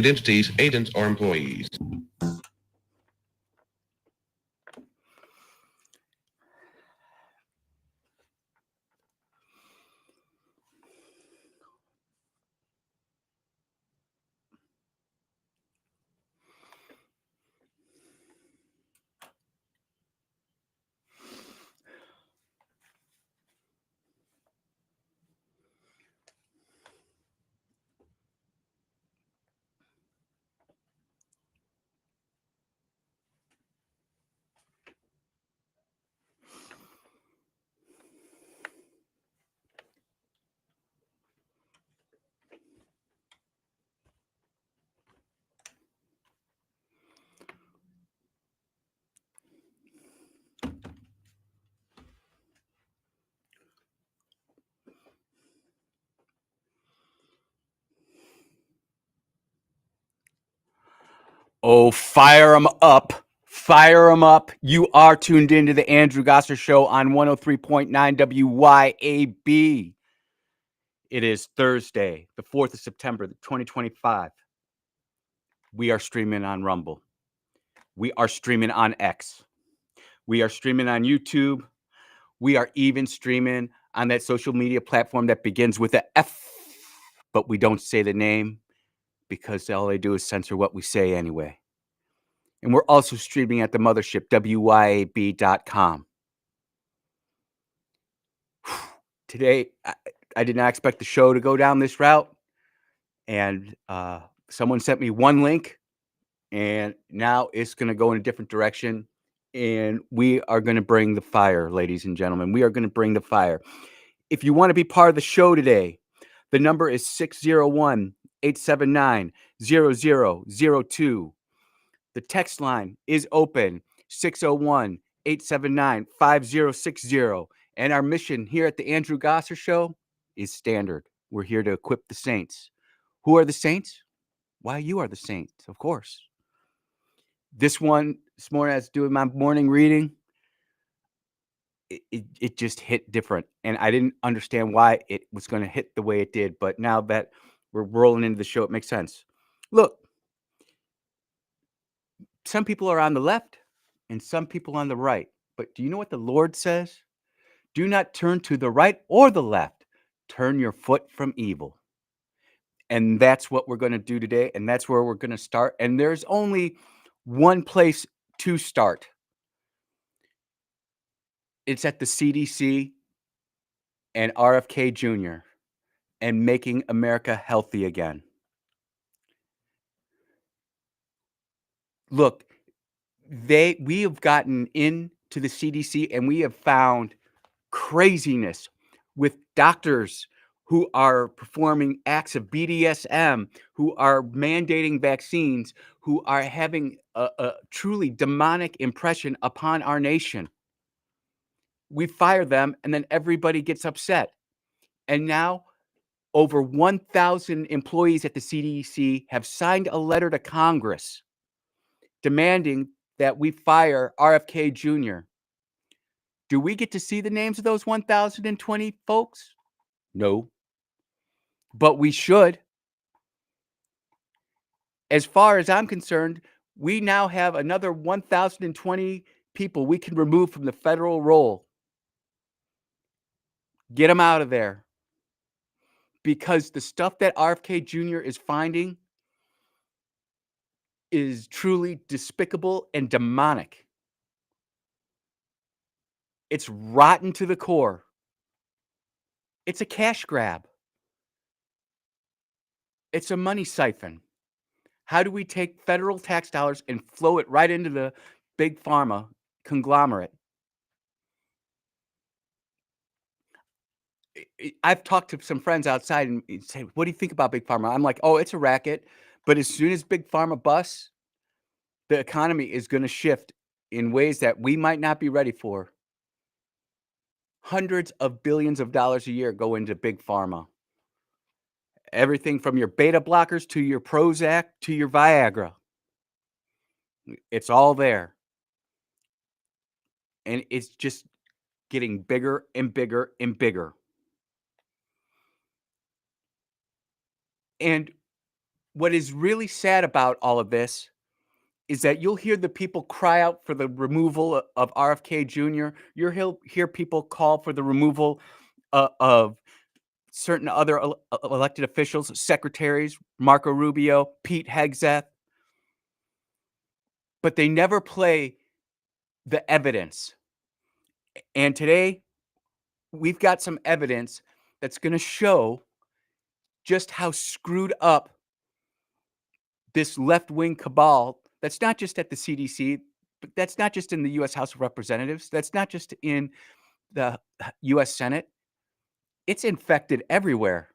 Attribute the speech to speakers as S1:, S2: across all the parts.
S1: entities, agents, or employees.
S2: Oh, fire them up. Fire them up. You are tuned into the Andrew Gosser Show on 103.9 WYAB. It is Thursday, the 4th of September, 2025. We are streaming on Rumble. We are streaming on X. We are streaming on YouTube. We are even streaming on that social media platform that begins with a F, but we don't say the name because all they do is censor what we say anyway. And we're also streaming at the mothership, WYAB.com. Today, I did not expect the show to go down this route. And someone sent me one link, and now it's going to go in a different direction. And we are going to bring the fire, ladies and gentlemen. We are going to bring the fire. If you want to be part of the show today, the number is 601-879-0002. The text line is open, 601-879-5060. And our mission here at the Andrew Gosser Show is standard. We're here to equip the saints. Who are the saints? Why, you are the saints, of course. This morning, I was doing my morning reading. It just hit different. And I didn't understand why it was going to hit the way it did. But now that we're rolling into the show, it makes sense. Look, some people are on the left and some people on the right. But do you know what the Lord says? Do not turn to the right or the left. Turn your foot from evil. And that's what we're going to do today. And that's where we're going to start. And there's only one place to start. It's at the CDC and RFK Jr. and making America healthy again. Look, we have gotten into the CDC and we have found craziness with doctors who are performing acts of BDSM, who are mandating vaccines, who are having a truly demonic impression upon our nation. We fire them and then everybody gets upset. And now over 1,000 employees at the CDC have signed a letter to Congress demanding that we fire RFK Jr. Do we get to see the names of those 1,020 folks? No. But we should. As far as I'm concerned, we now have another 1,020 people we can remove from the federal roll. Get them out of there. Because the stuff that RFK Jr. is finding is truly despicable and demonic. It's rotten to the core. It's a cash grab. It's a money siphon. How do we take federal tax dollars and flow it right into the big pharma conglomerate? I've talked to some friends outside and say, what do you think about big pharma? I'm like, oh, it's a racket. But as soon as big pharma busts, the economy is going to shift in ways that we might not be ready for. Hundreds of billions of dollars a year go into big pharma. Everything from your beta blockers to your Prozac to your Viagra. It's all there. And it's just getting bigger and bigger and bigger. And what is really sad about all of this is that you'll hear the people cry out for the removal of RFK Jr. You'll hear people call for the removal of certain other elected officials, secretaries, Marco Rubio, Pete Hegseth, but they never play the evidence. And today, we've got some evidence that's going to show just how screwed up this left-wing cabal, that's not just at the CDC, but that's not just in the US House of Representatives, that's not just in the US Senate, it's infected everywhere.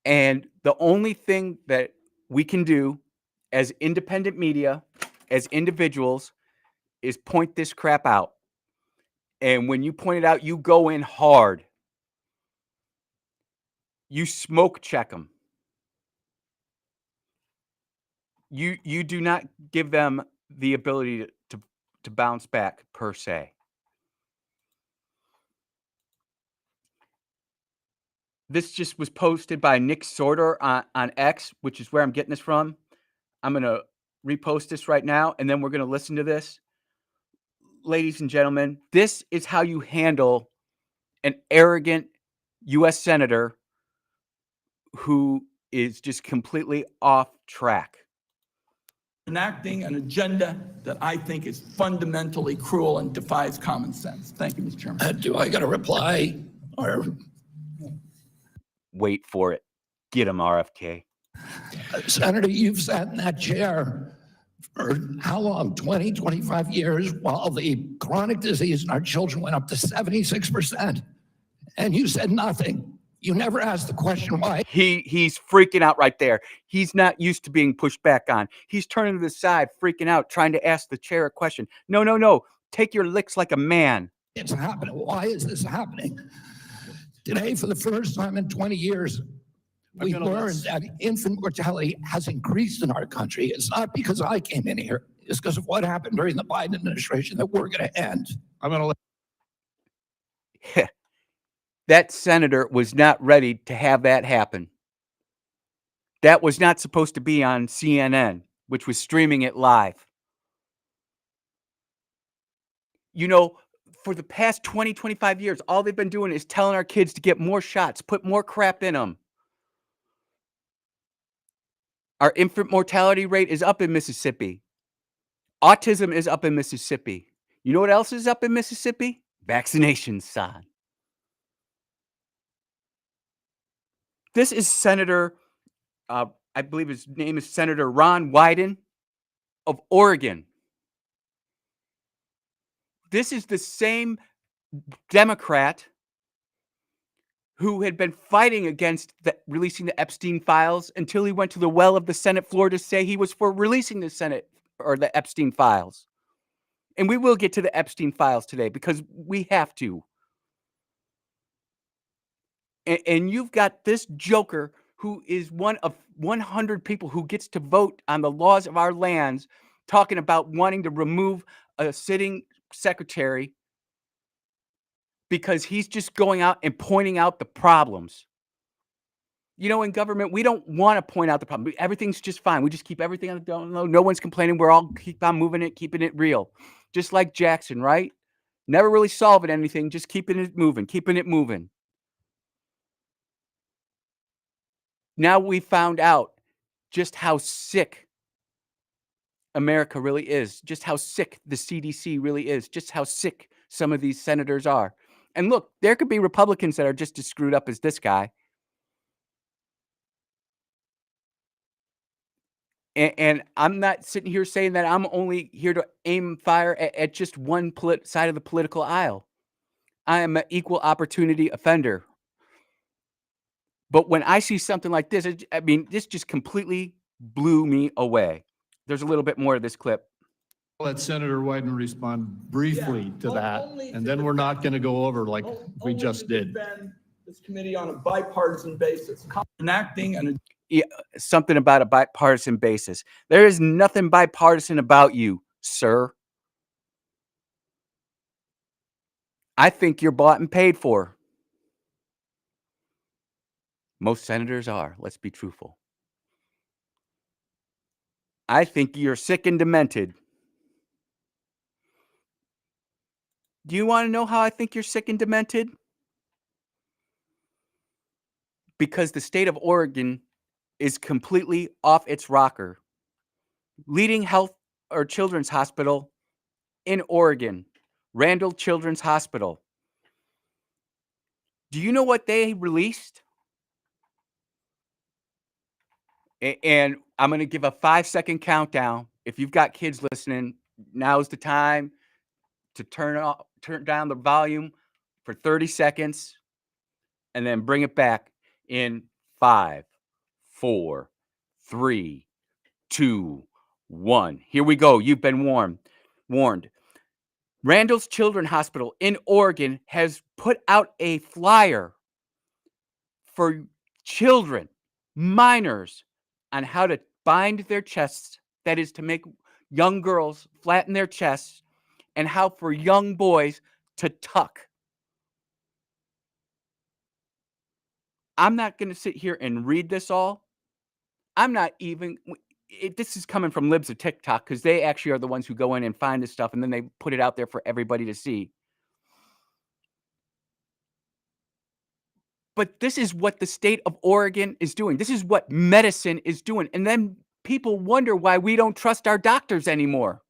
S2: And the only thing that we can do as independent media, as individuals, is point this crap out. And when you point it out, you go in hard. You smoke check them. You do not give them the ability to bounce back per se. This just was posted by Nick Sorter on X, which is where I'm getting this from. I'm gonna repost this right now, and then we're gonna listen to this. Ladies and gentlemen, this is how you handle an arrogant US senator who is just completely off track.
S3: Enacting an agenda that I think is fundamentally cruel and defies common sense. Thank you, Mr. Chairman.
S4: Do I got a reply? Or
S2: Wait for it. Get him, RFK.
S4: Senator, you've sat in that chair for how long? 20, 25 years, while the chronic disease in our children went up to 76%. And you said nothing. You never asked the question why.
S2: He's freaking out right there. He's not used to being pushed back on. He's turning to the side, freaking out, trying to ask the chair a question. No. Take your licks like a man.
S4: It's happening. Why is this happening? Today, for the first time in 20 years, we learned that infant mortality has increased in our country. It's not because I came in here. It's because of what happened during the Biden administration that we're going to end.
S5: I'm going to let
S2: That senator was not ready to have that happen. That was not supposed to be on CNN, which was streaming it live. You know, for the past 20, 25 years, all they've been doing is telling our kids to get more shots, put more crap in them. Our infant mortality rate is up in Mississippi. Autism is up in Mississippi. You know what else is up in Mississippi? Vaccinations, son. This is Senator, I believe his name is Senator Ron Wyden of Oregon. This is the same Democrat who had been fighting against releasing the Epstein files until he went to the well of the Senate floor to say he was for releasing the Senate or the Epstein files. And we will get to the Epstein files today because we have to. And you've got this joker who is one of 100 people who gets to vote on the laws of our lands, talking about wanting to remove a sitting secretary because he's just going out and pointing out the problems. You know, in government, we don't want to point out the problem. Everything's just fine. We just keep everything on the down low. No one's complaining. We're all keep on moving it, keeping it real. Just like Jackson, right? Never really solving anything, just keeping it moving, keeping it moving. Now we found out just how sick America really is, just how sick the CDC really is, just how sick some of these senators are. And look, there could be Republicans that are just as screwed up as this guy. And I'm not sitting here saying that I'm only here to aim fire at just one side of the political aisle. I am an equal opportunity offender. But when I see something like this, I mean, this just completely blew me away. There's a little bit more of this clip.
S5: let Senator Wyden respond briefly to that, and then we're not going to go over like we just did.
S3: This committee on a bipartisan basis, enacting an
S2: Something about a bipartisan basis. There is nothing bipartisan about you, sir. I think you're bought and paid for. Most senators are. Let's be truthful. I think you're sick and demented. Do you want to know how I think you're sick and demented? Because the state of Oregon is completely off its rocker. Leading health or children's hospital in Oregon, Randall Children's Hospital. Do you know what they released? And I'm going to give a 5-second countdown. If you've got kids listening, now's the time to turn down the volume for 30 seconds and then bring it back in 5, 4, 3, 2, 1. Here we go. You've been warned. Randall's Children's Hospital in Oregon has put out a flyer for children, minors, on how to bind their chests. That is to make young girls flatten their chests, and how for young boys to tuck. I'm not going to sit here and read this all. I'm not even. This is coming from libs of TikTok because they actually are the ones who go in and find this stuff and then they put it out there for everybody to see. But this is what the state of Oregon is doing. This is what medicine is doing. And then people wonder why we don't trust our doctors anymore.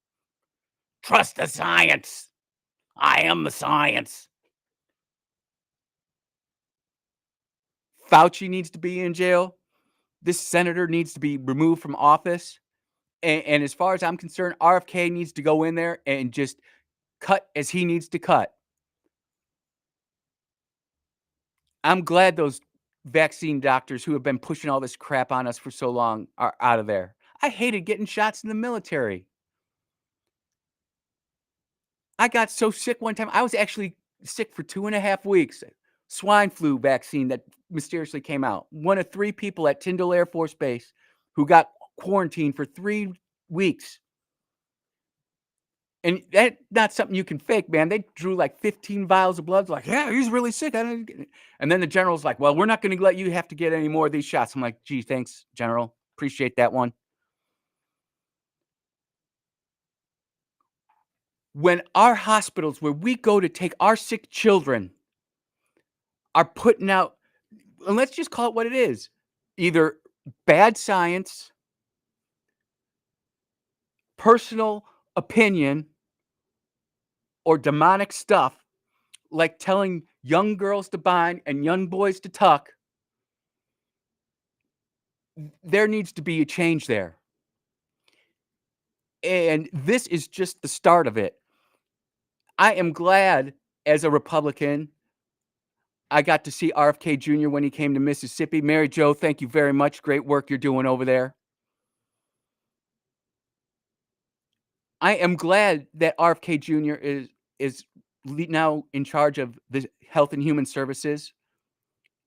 S2: Trust the science. I am the science. Fauci needs to be in jail. This senator needs to be removed from office. And as far as I'm concerned, RFK needs to go in there and just cut as he needs to cut. I'm glad those vaccine doctors who have been pushing all this crap on us for so long are out of there. I hated getting shots in the military. I got so sick one time. I was actually sick for 2.5 weeks. Swine flu vaccine that mysteriously came out. One of 3 people at Tyndall Air Force Base who got quarantined for 3 weeks. And that's not something you can fake, man. They drew like 15 vials of blood. Like, yeah, he's really sick. And then the general's like, well, we're not going to let you have to get any more of these shots. I'm like, gee, thanks, General. Appreciate that one. When our hospitals where we go to take our sick children are putting out, and let's just call it what it is, either bad science, personal opinion, or demonic stuff, like telling young girls to bind and young boys to tuck, there needs to be a change there. And this is just the start of it. I am glad as a Republican, I got to see RFK Jr. when he came to Mississippi. Mary Jo, thank you very much. Great work you're doing over there. I am glad that RFK Jr. is now in charge of the Health and Human Services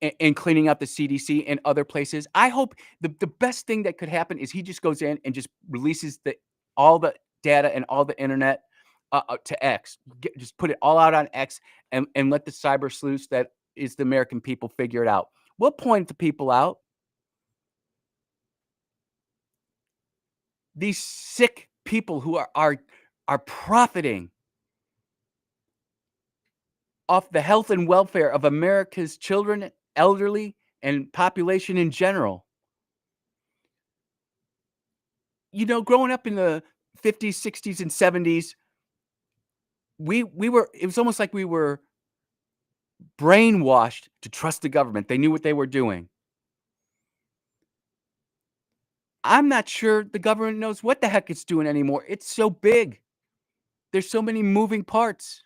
S2: and cleaning up the CDC and other places. I hope the best thing that could happen is he just goes in and just releases all the data and all the internet to X. Just put it all out on X and let the cyber sleuths that is the American people figure it out. We'll point the people out. These sick people who are profiting off the health and welfare of America's children, elderly, and population in general. You know, growing up in the 50s, 60s, and 70s, it was almost like we were brainwashed to trust the government. They knew what they were doing. I'm not sure the government knows what the heck it's doing anymore. It's so big. There's so many moving parts.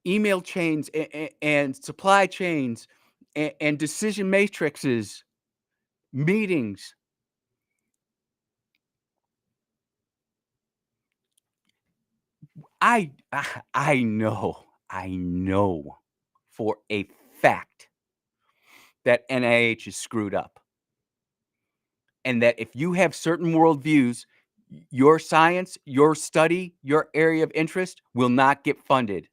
S2: Email chains and supply chains and decision matrices, meetings. I know for a fact that NIH is screwed up. And that if you have certain worldviews, your science, your study, your area of interest will not get funded.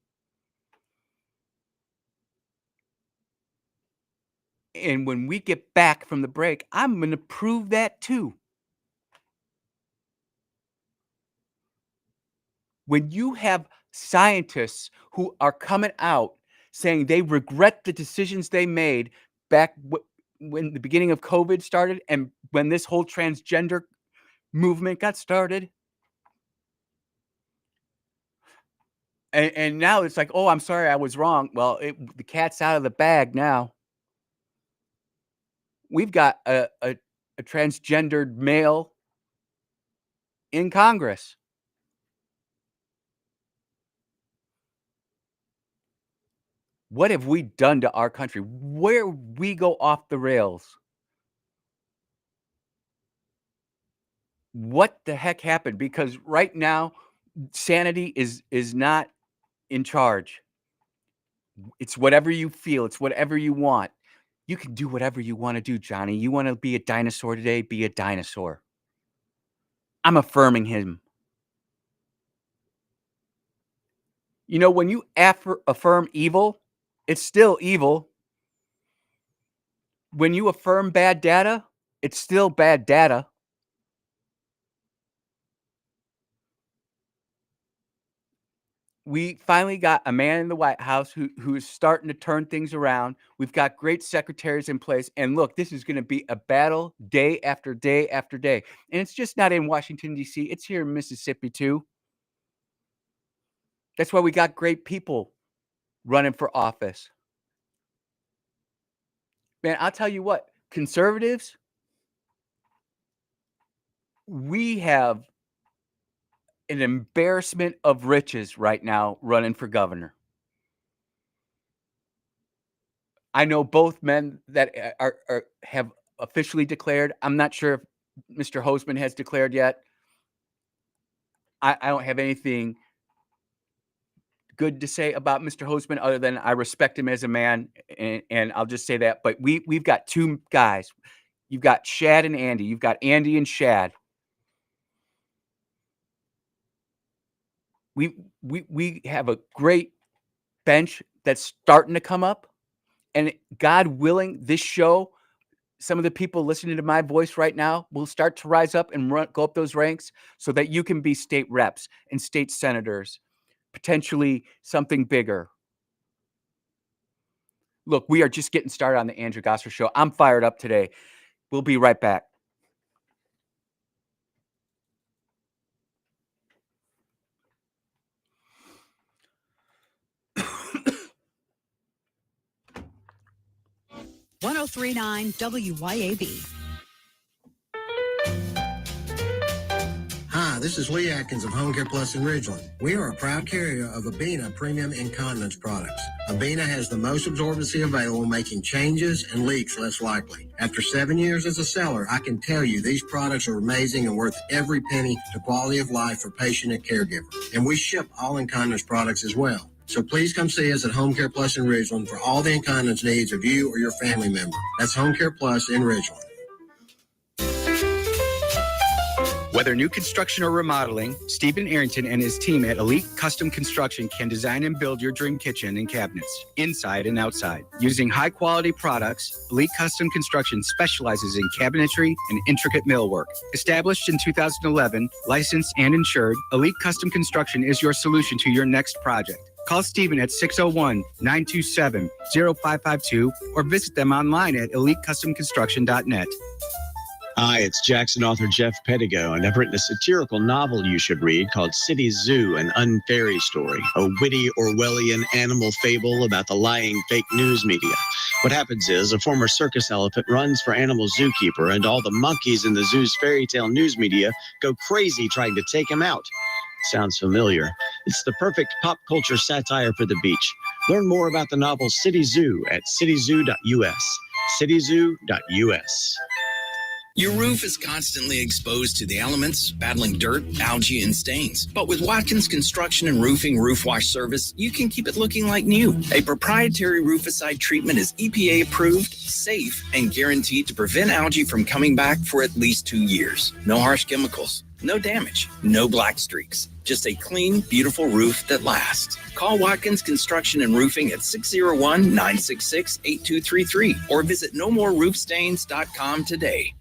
S2: And when we get back from the break, I'm going to prove that too. When you have scientists who are coming out saying they regret the decisions they made back when the beginning of COVID started and when this whole transgender movement got started. And now it's like, oh, I'm sorry, I was wrong. Well, the cat's out of the bag now. We've got a transgendered male in Congress. What have we done to our country? Where we go off the rails? What the heck happened? Because right now, sanity is not in charge. It's whatever you feel. It's whatever you want. You can do whatever you want to do, Johnny. You want to be a dinosaur today? Be a dinosaur. I'm affirming him. You know, when you affirm evil, it's still evil. When you affirm bad data, it's still bad data. We finally got a man in the White House who is starting to turn things around. We've got great secretaries in place. And look, this is going to be a battle day after day after day. And it's just not in Washington, D.C. It's here in Mississippi, too. That's why we got great people running for office. Man, I'll tell you what, conservatives, we have an embarrassment of riches right now running for governor. I know both men that have officially declared. I'm not sure if Mr. Hoseman has declared yet. I don't have anything good to say about Mr. Hoseman other than I respect him as a man, and I'll just say that. But we've got two guys. You've got Shad and Andy. You've got Andy and Shad. We have a great bench that's starting to come up, and God willing, this show, some of the people listening to my voice right now will start to rise up and go up those ranks so that you can be state reps and state senators, potentially something bigger. Look, we are just getting started on the Andrew Gosser Show. I'm fired up today. We'll be right back.
S6: .1039 WYAB.
S7: Hi, this is Lee Atkins of Home Care Plus in Ridgeland. We are a proud carrier of Abena Premium Incontinence products. Abena has the most absorbency available, making changes and leaks less likely. After 7 years as a seller, I can tell you these products are amazing and worth every penny to quality of life for patient and caregiver. And we ship all incontinence products as well. So please come see us at Home Care Plus in Ridgeland for all the incontinence needs of you or your family member. That's Home Care Plus in Ridgeland.
S2: Whether new construction or remodeling, Stephen Arrington and his team at Elite Custom Construction can design and build your dream kitchen and cabinets, inside and outside. Using high-quality products, Elite Custom Construction specializes in cabinetry and intricate millwork. Established in 2011, licensed and insured, Elite Custom Construction is your solution to your next project. Call Stephen at 601-927-0552 or visit them online at elitecustomconstruction.net.
S8: Hi, it's Jackson author Jeff Pettigo, and I've written a satirical novel you should read called City Zoo, an Unfairy Story, a witty Orwellian animal fable about the lying fake news media. What happens is a former circus elephant runs for animal zookeeper, and all the monkeys in the zoo's fairy tale news media go crazy trying to take him out. Sounds familiar. It's the perfect pop culture satire for the beach. Learn more about the novel City Zoo at cityzoo.us. cityzoo.us.
S9: Your roof is constantly exposed to the elements, battling dirt, algae, and stains. But with Watkins Construction and Roofing Roof Wash Service, you can keep it looking like new. A proprietary rooficide treatment is EPA approved, safe, and guaranteed to prevent algae from coming back for at least 2 years. No harsh chemicals. No damage, no black streaks, just a clean, beautiful roof that lasts. Call Watkins Construction and Roofing at 601-966-8233 or visit nomoreroofstains.com today.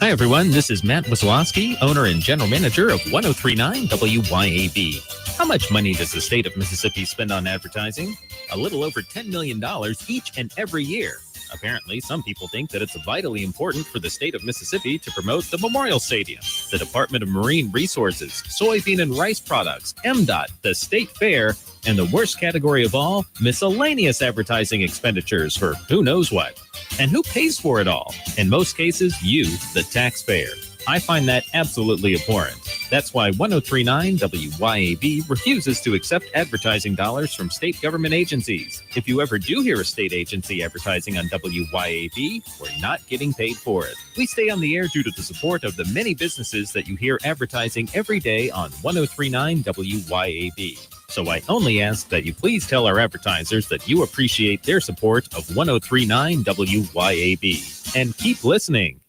S10: Hi, everyone. This is Matt Wisłowski, owner and general manager of 1039 WYAB. How much money does the state of Mississippi spend on advertising? A little over $10 million each and every year. Apparently, some people think that it's vitally important for the state of Mississippi to promote the Memorial Stadium, the Department of Marine Resources, soybean and rice products, MDOT, the State Fair, and the worst category of all, miscellaneous advertising expenditures for who knows what. And who pays for it all? In most cases, you, the taxpayer. I find that absolutely abhorrent. That's why 1039 WYAB refuses to accept advertising dollars from state government agencies. If you ever do hear a state agency advertising on WYAB, we're not getting paid for it. We stay on the air due to the support of the many businesses that you hear advertising every day on 1039 WYAB. So I only ask that you please tell our advertisers that you appreciate their support of 1039 WYAB. And keep listening.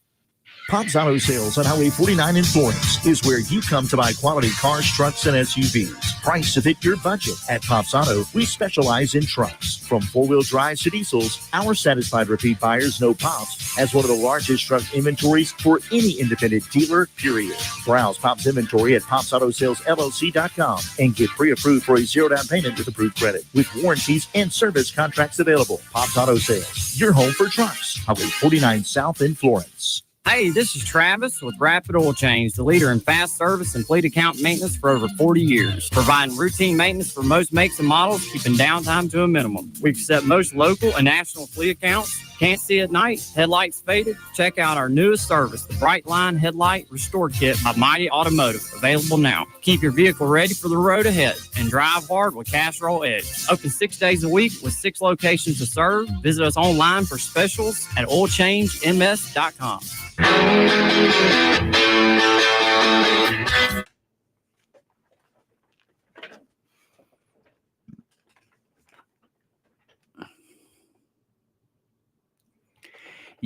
S11: Pops Auto Sales on Highway 49 in Florence is where you come to buy quality cars, trucks, and SUVs. Priced to fit your budget. At Pops Auto, we specialize in trucks. From four-wheel drives to diesels, our satisfied repeat buyers know Pops has one of the largest truck inventories for any independent dealer, period. Browse Pops inventory at popsautosales.llc.com and get pre-approved for a zero down payment with approved credit. With warranties and service contracts available. Pops Auto Sales, your home for trucks. Highway 49 South in Florence.
S12: Hey, this is Travis with Rapid Oil Change, the leader in fast service and fleet account maintenance for over 40 years. Providing routine maintenance for most makes and models, keeping downtime to a minimum. We've set most local and national fleet accounts. Can't see at night? Headlights faded? Check out our newest service, the Bright Line Headlight Restore Kit by Mighty Automotive. Available now. Keep your vehicle ready for the road ahead and drive hard with Castrol Edge. Open 6 days a week with 6 locations to serve. Visit us online for specials at oilchangems.com.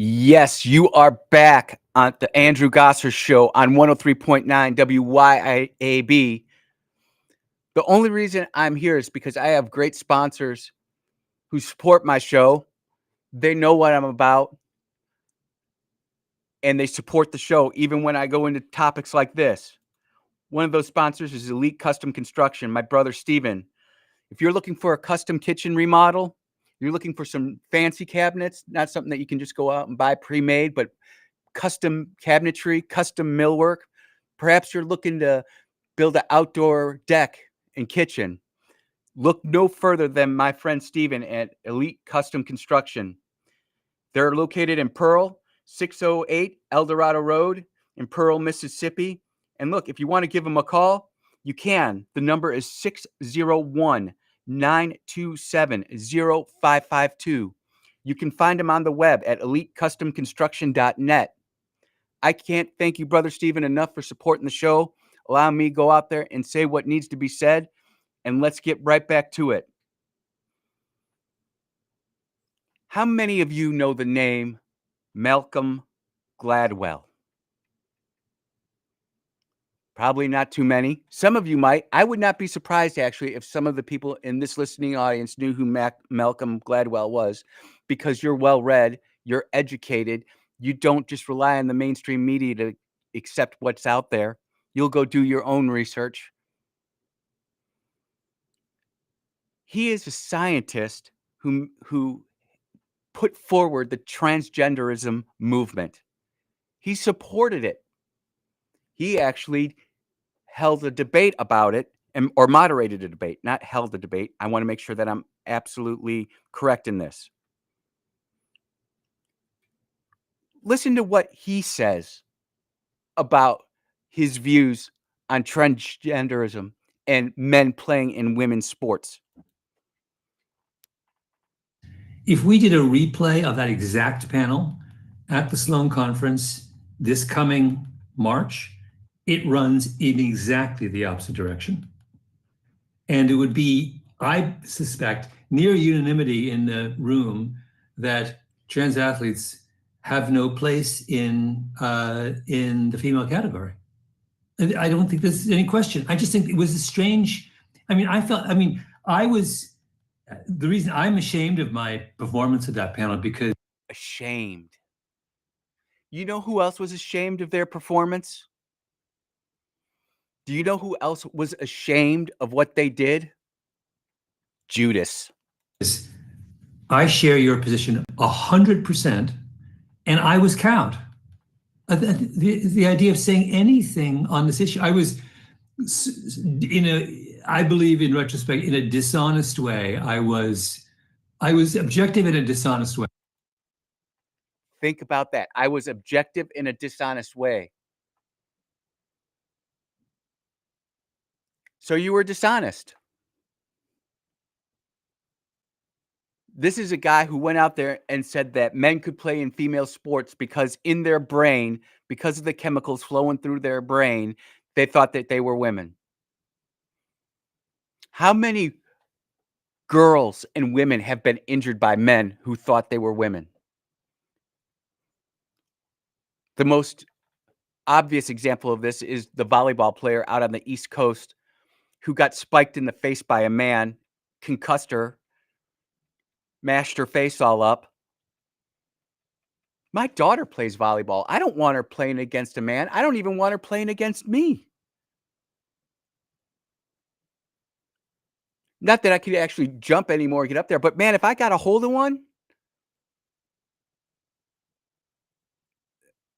S2: Yes, you are back on the Andrew Gosser Show on 103.9 WYAB. The only reason I'm here is because I have great sponsors who support my show. They know what I'm about, and they support the show even when I go into topics like this. One of those sponsors is Elite Custom Construction, my brother Steven. If you're looking for a custom kitchen remodel, you're looking for some fancy cabinets, not something that you can just go out and buy pre-made, but custom cabinetry, custom millwork. Perhaps you're looking to build an outdoor deck and kitchen. Look no further than my friend Steven at Elite Custom Construction. They're located in Pearl, 608 El Dorado Road in Pearl, Mississippi. And look, if you want to give them a call, you can. The number is 601-927-0552. You can find them on the web at elitecustomconstruction.net. I can't thank you, Brother Steven, enough for supporting the show. Allow me to go out there and say what needs to be said, and let's get right back to it. How many of you know the name Malcolm Gladwell? Probably not too many. Some of you might. I would not be surprised, actually, if some of the people in this listening audience knew who Malcolm Gladwell was, because you're well-read, you're educated, you don't just rely on the mainstream media to accept what's out there. You'll go do your own research. He is a scientist who put forward the transgenderism movement. He supported it. He actually held a debate about it, or moderated a debate, not held a debate. I want to make sure that I'm absolutely correct in this. Listen to what he says about his views on transgenderism and men playing in women's sports.
S13: If we did a replay of that exact panel at the Sloan Conference this coming March, it runs in exactly the opposite direction. And it would be, I suspect, near unanimity in the room that trans athletes have no place in the female category. I don't think there's any question. I just think it was a strange. The reason I'm ashamed of my performance at that panel because
S2: Ashamed. You know who else was ashamed of their performance? Do you know who else was ashamed of what they did? Judas.
S13: I share your position 100%, and I was cowed. The idea of saying anything on this issue, I was I believe in retrospect, in a dishonest way. I was objective in a dishonest way.
S2: Think about that. I was objective in a dishonest way. So you were dishonest. This is a guy who went out there and said that men could play in female sports because in their brain, because of the chemicals flowing through their brain, they thought that they were women. How many girls and women have been injured by men who thought they were women? The most obvious example of this is the volleyball player out on the East Coast who got spiked in the face by a man, concussed her, mashed her face all up. My daughter plays volleyball. I don't want her playing against a man. I don't even want her playing against me. Not that I could actually jump anymore, get up there, but man, if I got a hold of one,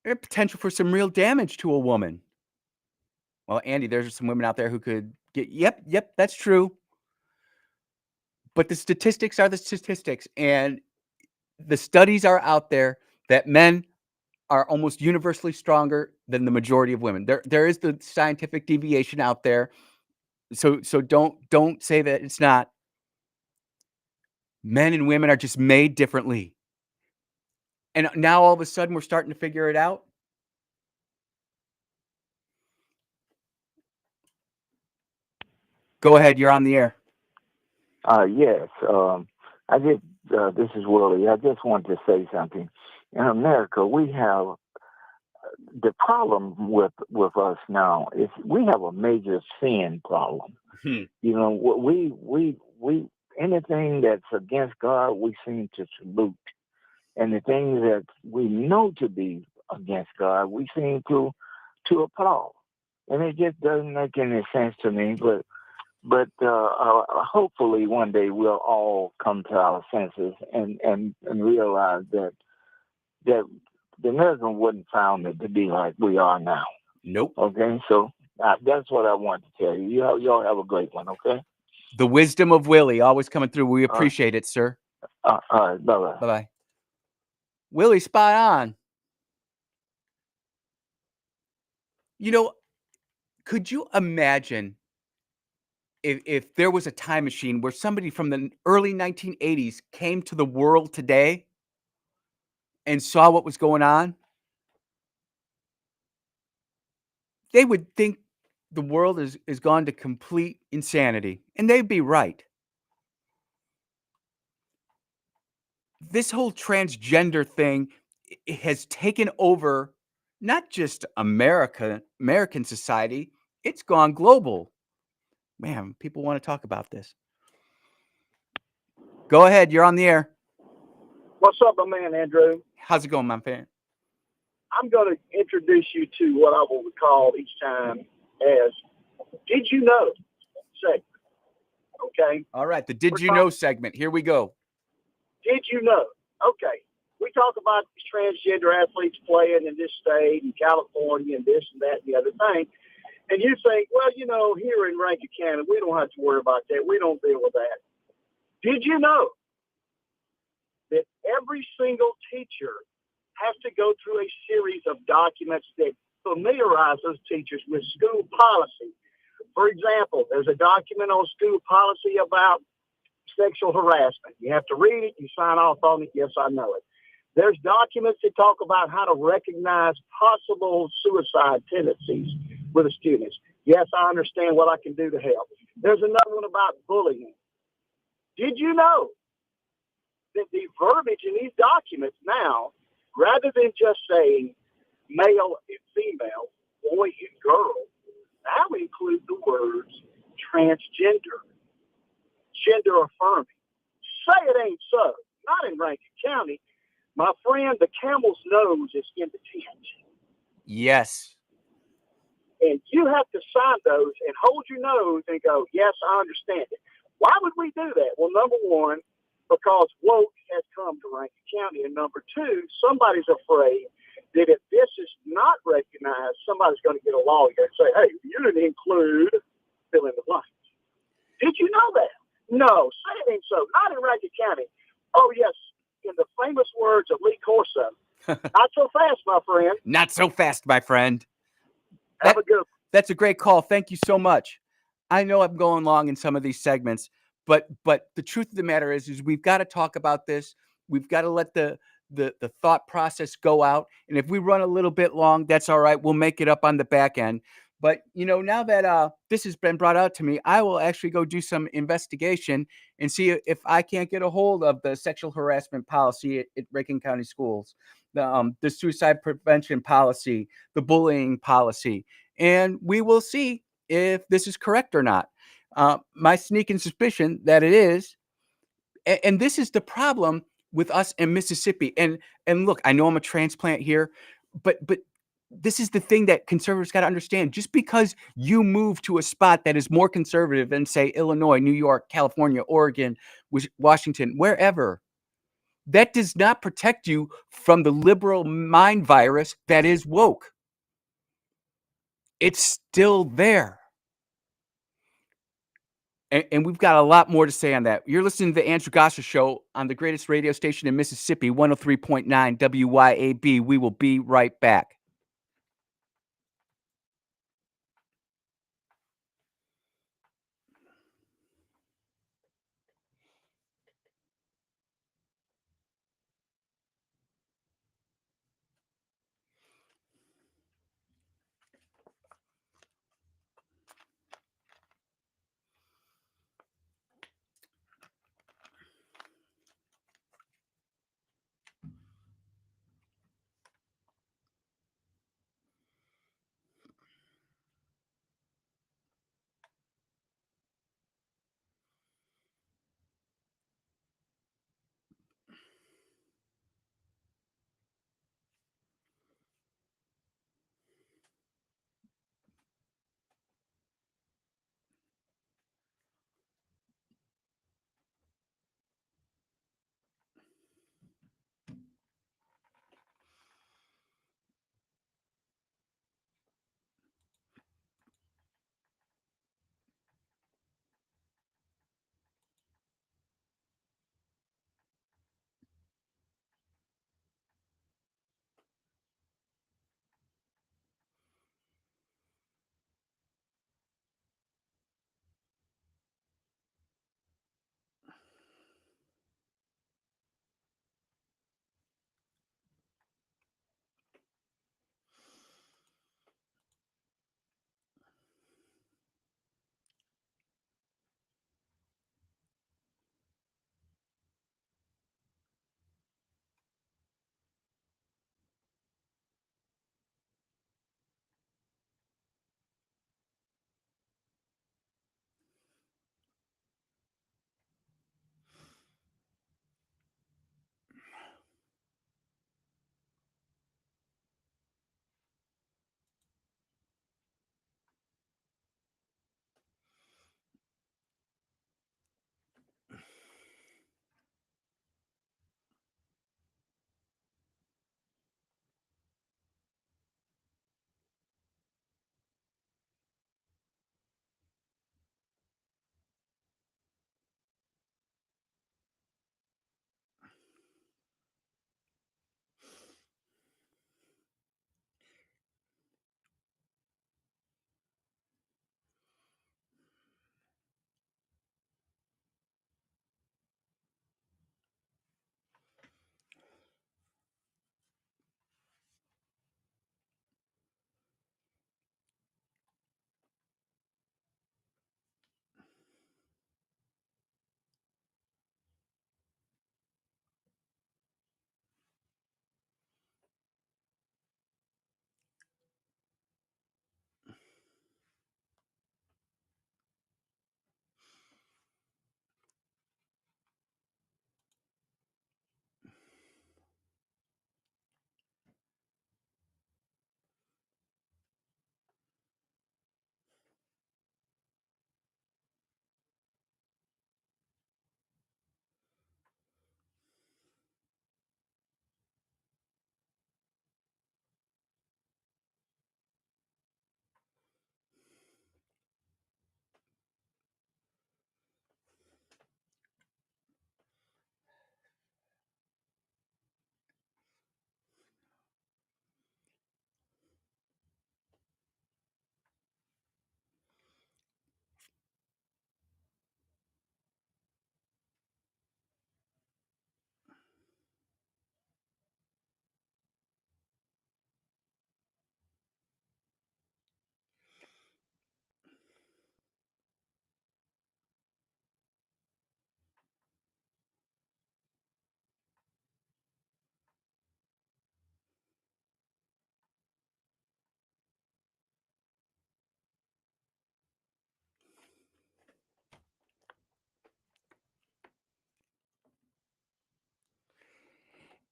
S2: there's potential for some real damage to a woman. Well, Andy, there's some women out there who could get, yep, that's true. But the statistics are the statistics, and the studies are out there that men are almost universally stronger than the majority of women. There is the scientific deviation out there. So don't say that it's not. Men and women are just made differently. And now all of a sudden we're starting to figure it out. Go ahead, you're on the air.
S14: Yes. This is Willie. I just wanted to say something. In America, we have the problem with us now is we have a major sin problem. You know, we anything that's against God, we seem to salute, and the things that we know to be against God, we seem to applaud, and it just doesn't make any sense to me. But hopefully one day we'll all come to our senses and realize that the American wasn't founded to be like we are now.
S2: Nope.
S14: Okay, so that's what I want to tell you. Y'all have a great one, okay?
S2: The wisdom of Willie always coming through. We appreciate it, sir.
S14: All right, bye-bye.
S2: Bye-bye. Willie, spot on. You know, could you imagine if there was a time machine where somebody from the early 1980s came to the world today and saw what was going on? They would think the world is gone to complete insanity, and they'd be right. This whole transgender thing has taken over not just American society, it's gone global. Man, people want to talk about this. Go ahead, you're on the air.
S15: What's up, my man, Andrew?
S2: How's it going, my fan?
S15: I'm going to introduce you to what I will recall each time as Did You Know segment. Okay?
S2: All right, the Did You Know segment. Here we go.
S15: Did you know? Okay. We talk about these transgender athletes playing in this state and California and this and that and the other thing. And you think, well, you know, here in Rankin County, we don't have to worry about that. We don't deal with that. Did you know that every single teacher has to go through a series of documents that familiarize those teachers with school policy? For example, there's a document on school policy about sexual harassment. You have to read it, you sign off on it, yes, I know it. There's documents that talk about how to recognize possible suicide tendencies with the students. Yes, I understand what I can do to help. There's another one about bullying. Did you know that the verbiage in these documents now, rather than just saying male and female, boy and girl, now include the words transgender, gender affirming. Say it ain't so. Not in Rankin County. My friend, the camel's nose is in the tent.
S2: Yes.
S15: And you have to sign those and hold your nose and go, yes, I understand it. Why would we do that? Well, number one, because woke has come to Rankin County. And number two, somebody's afraid that if this is not recognized, somebody's going to get a lawyer and say, hey, you didn't include fill in the blank. Did you know that? No, say it ain't so. Not in Rankin County. Oh, yes, in the famous words of Lee Corso, not so fast, my friend.
S2: Not so fast, my friend.
S15: Have a good one.
S2: That's a great call. Thank you so much. I know I'm going long in some of these segments, but the truth of the matter is we've got to talk about this. We've got to let the thought process go out. And if we run a little bit long, that's all right. We'll make it up on the back end. But, now that this has been brought out to me, I will actually go do some investigation and see if I can't get a hold of the sexual harassment policy at Rankin County Schools, the suicide prevention policy, the bullying policy. And we will see if this is correct or not. My sneaking suspicion that it is. And this is the problem with us in Mississippi. And look, I know I'm a transplant here, but this is the thing that conservatives got to understand. Just because you move to a spot that is more conservative than, say, Illinois, New York, California, Oregon, Washington, wherever, that does not protect you from the liberal mind virus that is woke. It's still there. And we've got a lot more to say on that. You're listening to the Andrew Gosser Show on the greatest radio station in Mississippi, 103.9 WYAB. We will be right back.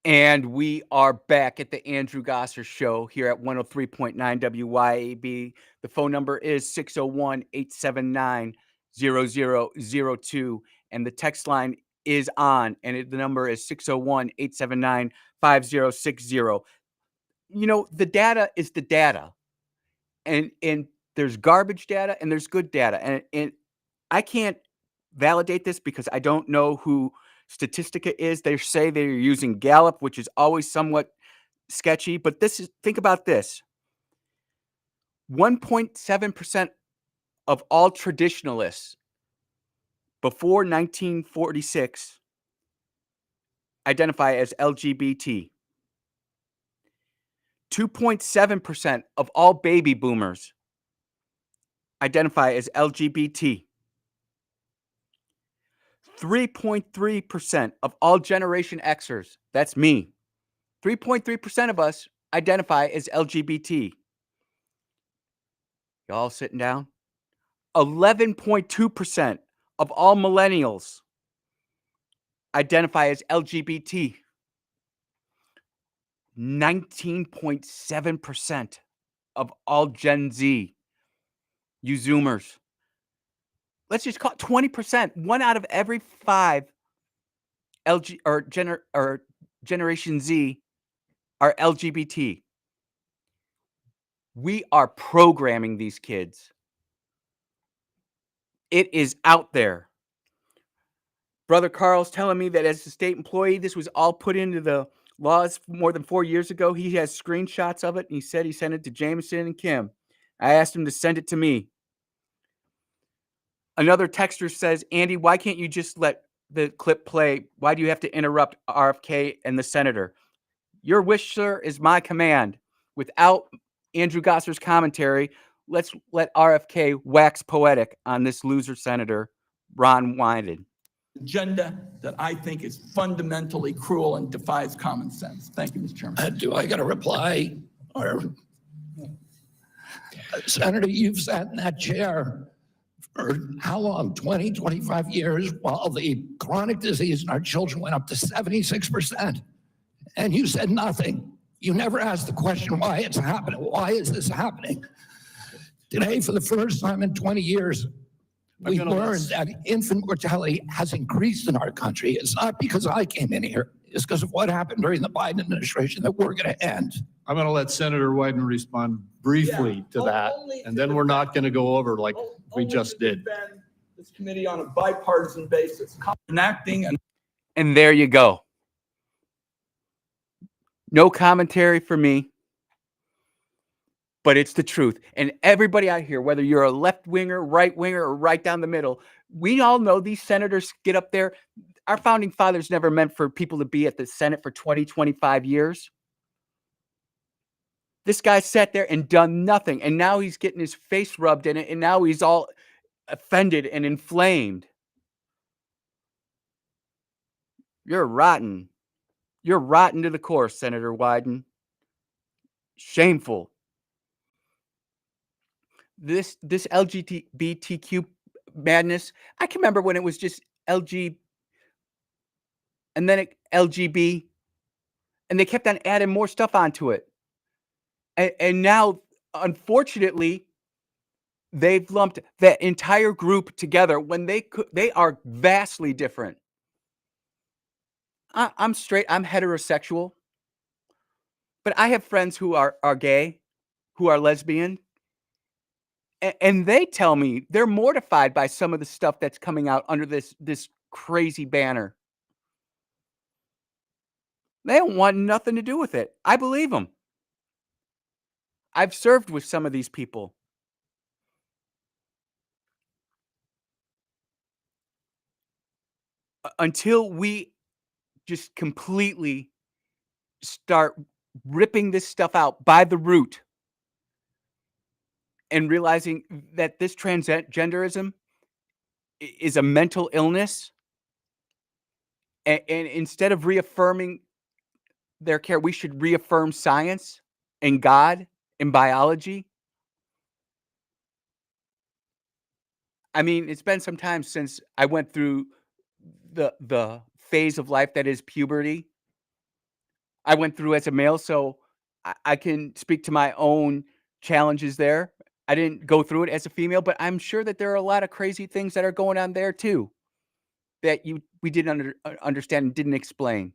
S2: And we are back at the Andrew Gosser Show here at 103.9 WYAB. The phone number is 601-879-0002. And the text line is on, and the number is 601-879-5060. You know, the data is the data. And there's garbage data and there's good data. And I can't validate this because I don't know who Statistica is. They say they're using Gallup, which is always somewhat sketchy, but think about this. 1.7% of all traditionalists before 1946 identify as LGBT. 2.7% of all baby boomers identify as LGBT. 3.3% of all Generation Xers, that's me, 3.3% of us identify as LGBT. Y'all sitting down? 11.2% of all millennials identify as LGBT. 19.7% of all Gen Z, you Zoomers. Let's just call it 20%. 1 out of every 5 Generation Z are LGBT. We are programming these kids. It is out there. Brother Carl's telling me that as a state employee, this was all put into the laws more than 4 years ago. He has screenshots of it, and he said he sent it to Jameson and Kim. I asked him to send it to me. Another texter says, Andy, why can't you just let the clip play? Why do you have to interrupt RFK and the senator? Your wish, sir, is my command. Without Andrew Gosser's commentary, let's let RFK wax poetic on this loser senator, Ron Wyden.
S3: Agenda that I think is fundamentally cruel and defies common sense. Thank you, Mr. Chairman.
S4: Do I get a reply? Or Senator, you've sat in that chair for how long? 20, 25 years, while the chronic disease in our children went up to 76%. And you said nothing. You never asked the question why it's happening. Why is this happening? Today, for the first time in 20 years, we learned that infant mortality has increased in our country. It's not because I came in here. It's because of what happened during the Biden administration that we're going to end.
S5: I'm going to let Senator Wyden respond briefly to that, and then we're not going to go over like we just did.
S3: This committee on a bipartisan basis, enacting
S2: and there you go. No commentary for me, but it's the truth. And everybody out here, whether you're a left winger, right winger, or right down the middle, we all know these senators get up there. Our founding fathers never meant for people to be at the Senate for 20, 25 years. This guy sat there and done nothing. And now he's getting his face rubbed in it. And now he's all offended and inflamed. You're rotten. You're rotten to the core, Senator Wyden. Shameful. This LGBTQ madness, I can remember when it was just LG and then LGB, and they kept on adding more stuff onto it. And now, unfortunately, they've lumped that entire group together when they are vastly different. I'm straight, I'm heterosexual, but I have friends who are gay, who are lesbian, and they tell me they're mortified by some of the stuff that's coming out under this crazy banner. They don't want nothing to do with it. I believe them. I've served with some of these people. Until we just completely start ripping this stuff out by the root and realizing that this transgenderism is a mental illness, and instead of reaffirming their care, we should reaffirm science and God and biology. I mean, it's been some time since I went through the phase of life that is puberty. I went through as a male, so I can speak to my own challenges there. I didn't go through it as a female, but I'm sure that there are a lot of crazy things that are going on there too that we didn't understand and didn't explain.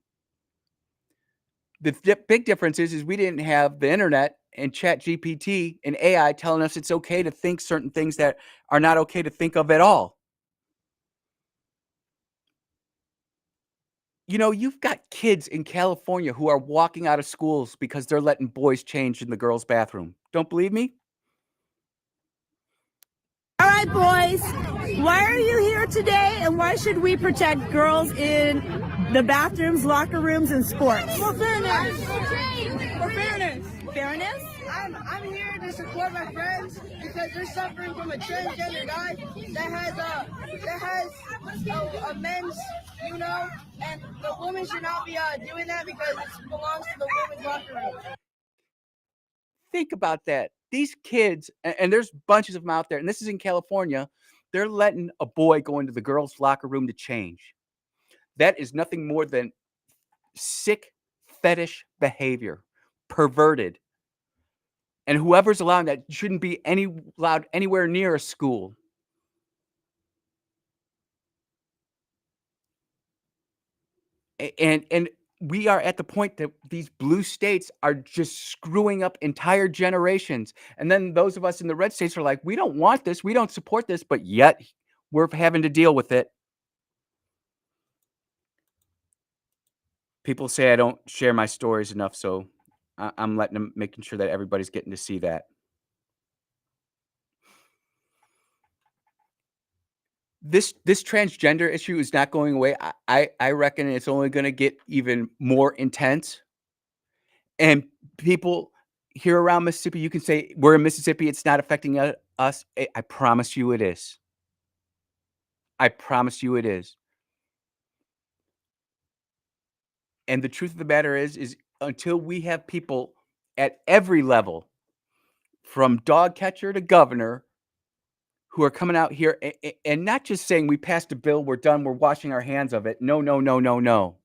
S2: The big difference is we didn't have the internet and Chat GPT and AI telling us it's okay to think certain things that are not okay to think of at all. You know, you've got kids in California who are walking out of schools because they're letting boys change in the girls' bathroom. Don't believe me?
S16: All right, boys, why are you here today and why should we protect girls in the bathrooms, locker rooms, and sports?
S17: For fairness. For fairness.
S16: Fairness?
S17: I'm here to support my friends because they're suffering from a transgender guy that has a men's, you know, and the woman should not be doing that because it belongs to the women's locker room.
S2: Think about that. These kids, and there's bunches of them out there, and this is in California, they're letting a boy go into the girls' locker room to change. That is nothing more than sick fetish behavior, perverted. And whoever's allowing that shouldn't be allowed anywhere near a school. And we are at the point that these blue states are just screwing up entire generations. And then those of us in the red states are like, we don't want this, we don't support this, but yet we're having to deal with it. People say I don't share my stories enough, so I'm making sure that everybody's getting to see that. This transgender issue is not going away. I reckon it's only going to get even more intense. And people here around Mississippi, you can say we're in Mississippi. It's not affecting us. I promise you, it is. I promise you, it is. And the truth of the matter is until we have people at every level, from dog catcher to governor, who are coming out here and not just saying we passed a bill, we're done, we're washing our hands of it. No, no, no, no, no.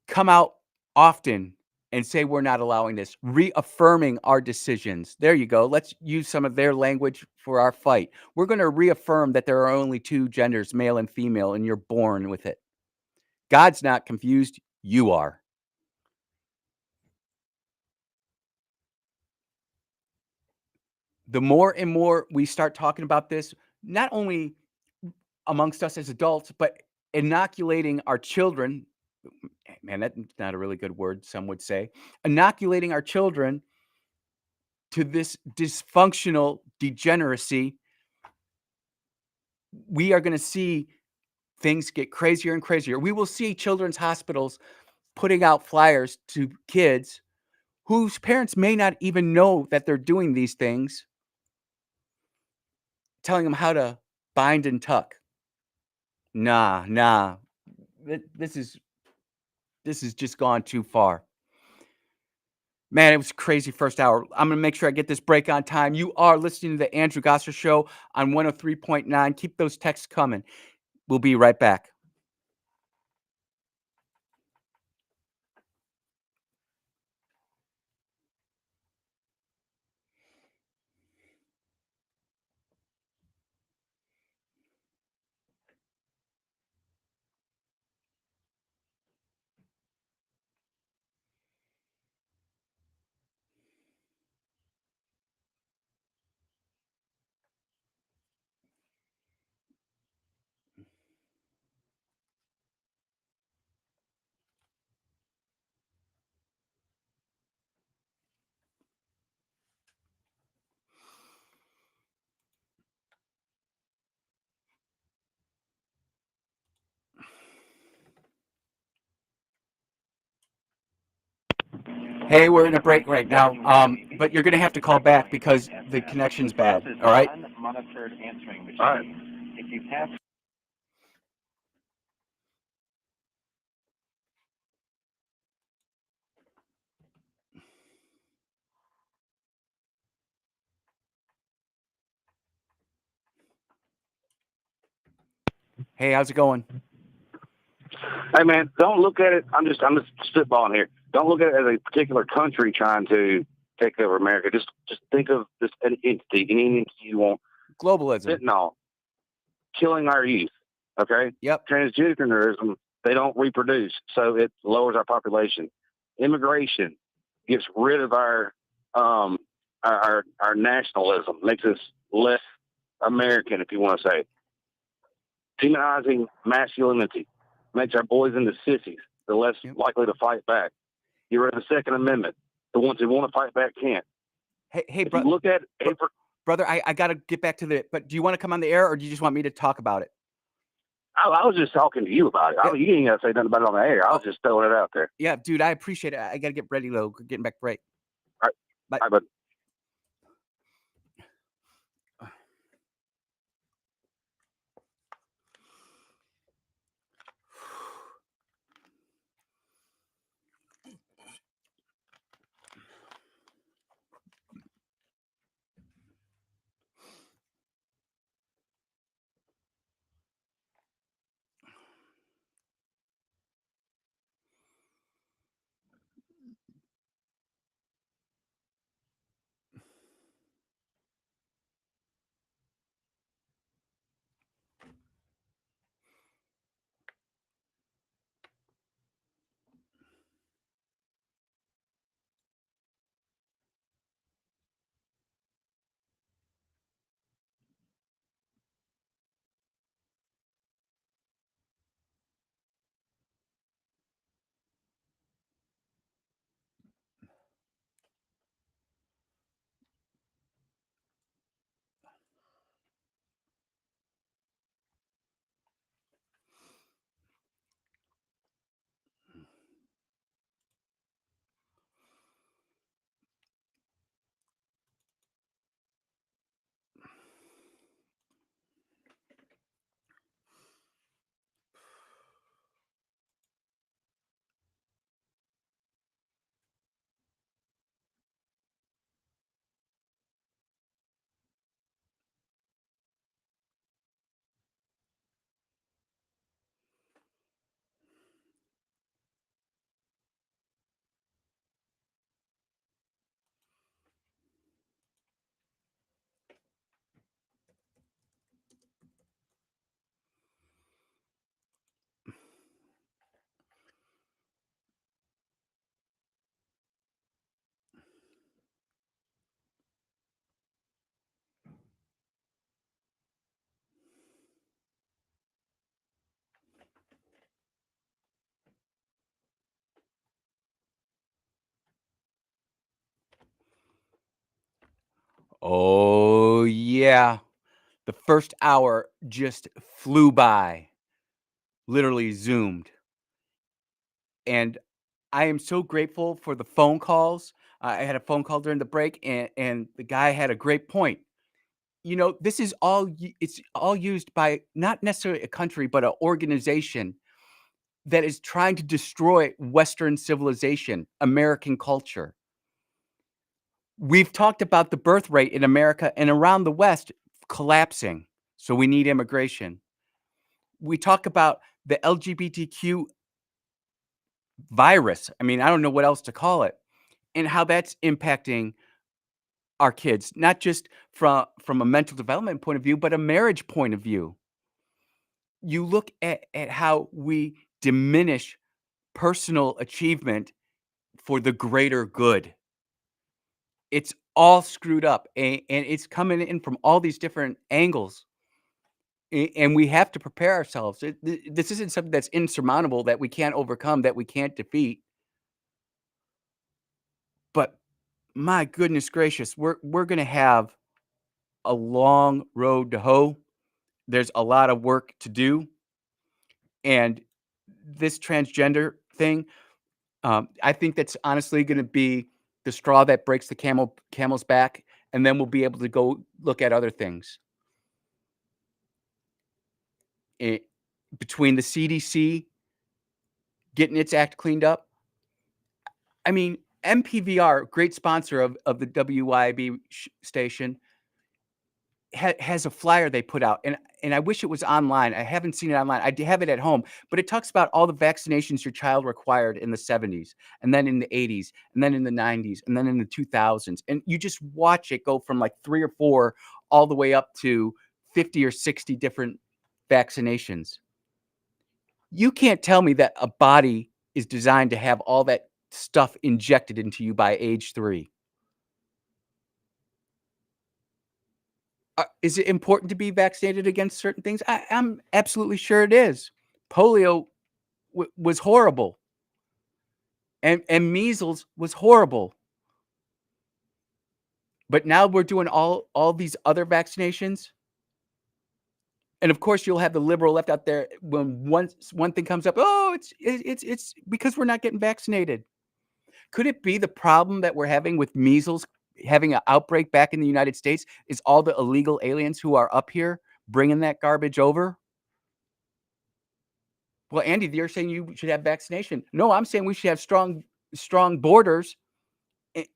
S2: Come out often and say we're not allowing this, reaffirming our decisions. There you go. Let's use some of their language for our fight. We're going to reaffirm that there are only two genders, male and female, and you're born with it. God's not confused. You are. The more and more we start talking about this, not only amongst us as adults, but inoculating our children. Man, that's not a really good word, some would say. Inoculating our children to this dysfunctional degeneracy. We are going to see things get crazier and crazier. We will see children's hospitals putting out flyers to kids whose parents may not even know that they're doing these things, telling them how to bind and tuck. Nah. This is just gone too far. Man, it was a crazy first hour. I'm going to make sure I get this break on time. You are listening to the Andrew Gosser Show on 103.9. Keep those texts coming. We'll be right back. Hey, we're in a break right now, but you're going to have to call back because the connection's bad. All right?
S18: All right. If you pass.
S2: Hey, how's it going?
S19: Hey man, don't look at it. I'm just spitballing here. Don't look at it as a particular country trying to take over America. Just think of this an entity, any entity you want.
S2: Globalism.
S19: Fentanyl, killing our youth. Okay.
S2: Yep.
S19: Transgenderism, they don't reproduce, so it lowers our population. Immigration gets rid of our nationalism, makes us less American, if you want to say. Demonizing masculinity makes our boys into sissies. They're less likely to fight back. Get rid of the Second Amendment. The ones who want to fight back can't.
S2: Hey,
S19: look at
S2: brother, I got to get back to but do you want to come on the air, or do you just want me to talk about it?
S19: I was just talking to you about it. I mean, you ain't got to say nothing about it on the air. I was just throwing it out there.
S2: Yeah, dude, I appreciate it. I got to get ready, though. Getting back right.
S19: All right.
S2: Bye.
S19: All right, bud.
S2: Oh, yeah. The first hour just flew by, literally zoomed. And I am so grateful for the phone calls. I had a phone call during the break, and the guy had a great point. This is it's all used by not necessarily a country, but an organization that is trying to destroy Western civilization, American culture. We've talked about the birth rate in America and around the West collapsing, so we need immigration. We talk about the LGBTQ virus. I mean, I don't know what else to call it, and how that's impacting our kids, not just from a mental development point of view, but a marriage point of view. You look at how we diminish personal achievement for the greater good. It's all screwed up, and it's coming in from all these different angles. And we have to prepare ourselves. This isn't something that's insurmountable, that we can't overcome, that we can't defeat. But my goodness gracious, we're going to have a long road to hoe. There's a lot of work to do. And this transgender thing, I think that's honestly going to be the straw that breaks the camel's back, and then we'll be able to go look at other things. Between the CDC getting its act cleaned up, I mean, MPVR, great sponsor of the WYAB station, has a flyer they put out, and I wish it was online. I haven't seen it online. I have it at home, but it talks about all the vaccinations your child required in the 70s, and then in the 80s, and then in the 90s, and then in the 2000s. And you just watch it go from like 3 or 4 all the way up to 50 or 60 different vaccinations. You can't tell me that a body is designed to have all that stuff injected into you by age 3. Is it important to be vaccinated against certain things? I'm absolutely sure it is. Polio was horrible, and measles was horrible. But now we're doing all these other vaccinations, and of course you'll have the liberal left out there when one thing comes up. Oh, it's because we're not getting vaccinated. Could it be the problem that we're having with measles having an outbreak back in the United States is all the illegal aliens who are up here bringing that garbage over? Well, Andy, you're saying you should have vaccination. No, I'm saying we should have strong borders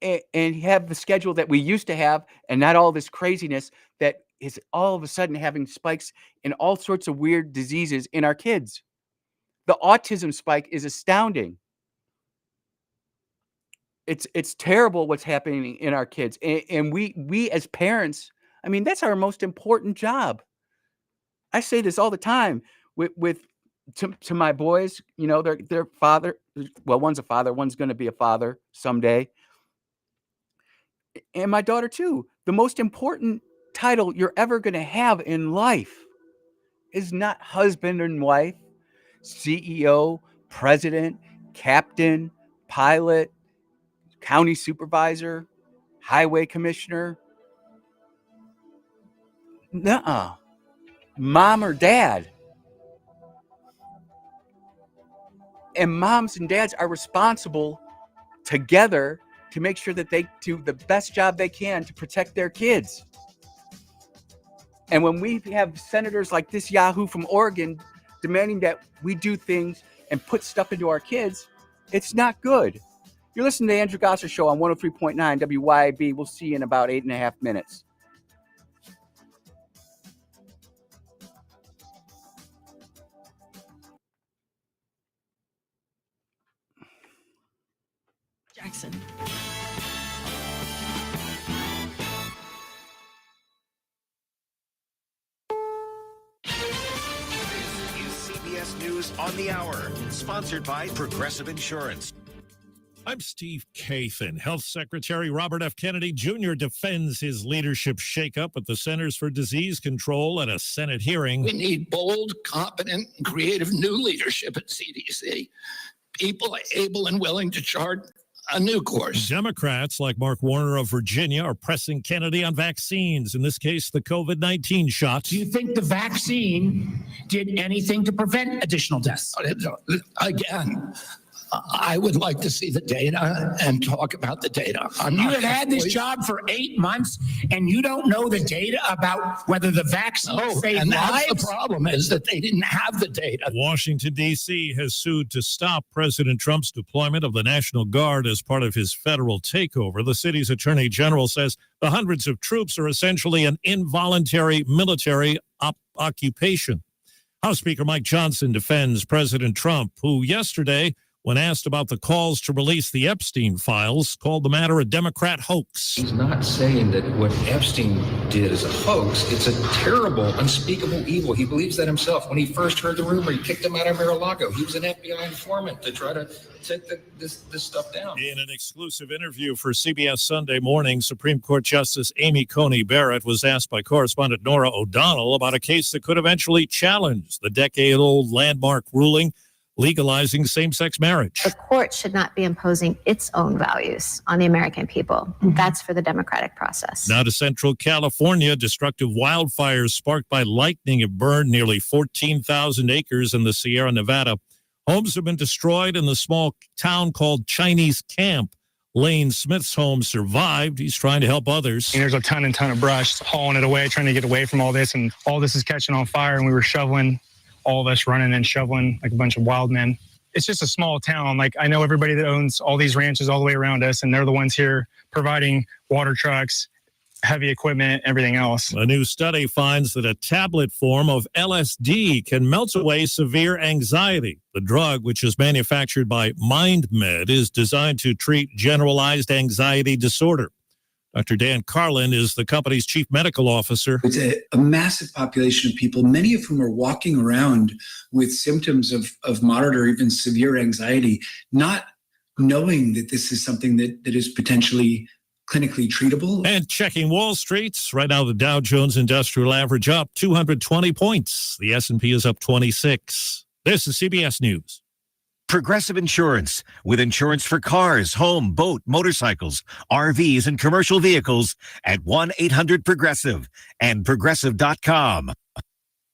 S2: and have the schedule that we used to have, and not all this craziness that is all of a sudden having spikes in all sorts of weird diseases in our kids. The autism spike is astounding. It's terrible what's happening in our kids, and we as parents, I mean, that's our most important job. I say this all the time to my boys. You know, their father. Well, one's a father, one's going to be a father someday, and my daughter too. The most important title you're ever going to have in life is not husband and wife, CEO, president, captain, pilot, county supervisor, highway commissioner. Nuh-uh. Mom or dad. And moms and dads are responsible together to make sure that they do the best job they can to protect their kids. And when we have senators like this Yahoo from Oregon demanding that we do things and put stuff into our kids, it's not good. You're listening to the Andrew Gosser Show on 103.9 WYAB. We'll see you in about 8.5 minutes.
S20: Jackson.
S21: CBS News on the Hour, sponsored by Progressive Insurance.
S22: I'm Steve Kathan. Health Secretary Robert F. Kennedy Jr. defends his leadership shakeup at the Centers for Disease Control at a Senate hearing.
S4: We need bold, competent, and creative new leadership at CDC. People able and willing to chart a new course.
S22: Democrats like Mark Warner of Virginia are pressing Kennedy on vaccines, in this case, the COVID-19 shots.
S23: Do you think the vaccine did anything to prevent additional deaths?
S4: Again, I would like to see the data and talk about the data.
S23: You have had this job for 8 months, and you don't know the data about whether the vaccine saved
S4: and
S23: lives?
S4: that's the problem, is that they didn't have the data.
S22: Washington, D.C. has sued to stop President Trump's deployment of the National Guard as part of his federal takeover. The city's attorney general says the hundreds of troops are essentially an involuntary military occupation. House Speaker Mike Johnson defends President Trump, who yesterday, when asked about the calls to release the Epstein files, called the matter a Democrat hoax.
S24: He's not saying that what Epstein did is a hoax. It's a terrible, unspeakable evil. He believes that himself. When he first heard the rumor, he kicked him out of Mar-a-Lago. He was an FBI informant to try to take this stuff down.
S22: In an exclusive interview for CBS Sunday Morning, Supreme Court Justice Amy Coney Barrett was asked by correspondent Nora O'Donnell about a case that could eventually challenge the decade-old landmark ruling legalizing same-sex marriage.
S25: The court should not be imposing its own values on the American people. That's for the democratic process.
S22: Now to Central California, destructive wildfires sparked by lightning have burned nearly 14,000 acres in the Sierra Nevada. Homes have been destroyed in the small town called Chinese Camp. Lane Smith's home survived. He's trying to help others.
S26: There's a ton of brush, hauling it away, trying to get away from all this, and all this is catching on fire, and we were shoveling, all of us running and shoveling like a bunch of wild men. It's just a small town. Like, I know everybody that owns all these ranches all the way around us, and they're the ones here providing water trucks, heavy equipment, everything else.
S22: A new study finds that a tablet form of LSD can melt away severe anxiety. The drug, which is manufactured by MindMed, is designed to treat generalized anxiety disorder. Dr. Dan Carlin is the company's chief medical officer.
S1: It's a massive population of people, many of whom are walking around with symptoms of moderate or even severe anxiety, not knowing that this is something that is potentially clinically treatable.
S22: And checking Wall Street, right now the Dow Jones Industrial Average up 220 points. The S&P is up 26. This is CBS News.
S21: Progressive Insurance, with insurance for cars, home, boat, motorcycles, RVs, and commercial vehicles at 1-800-PROGRESSIVE and Progressive.com.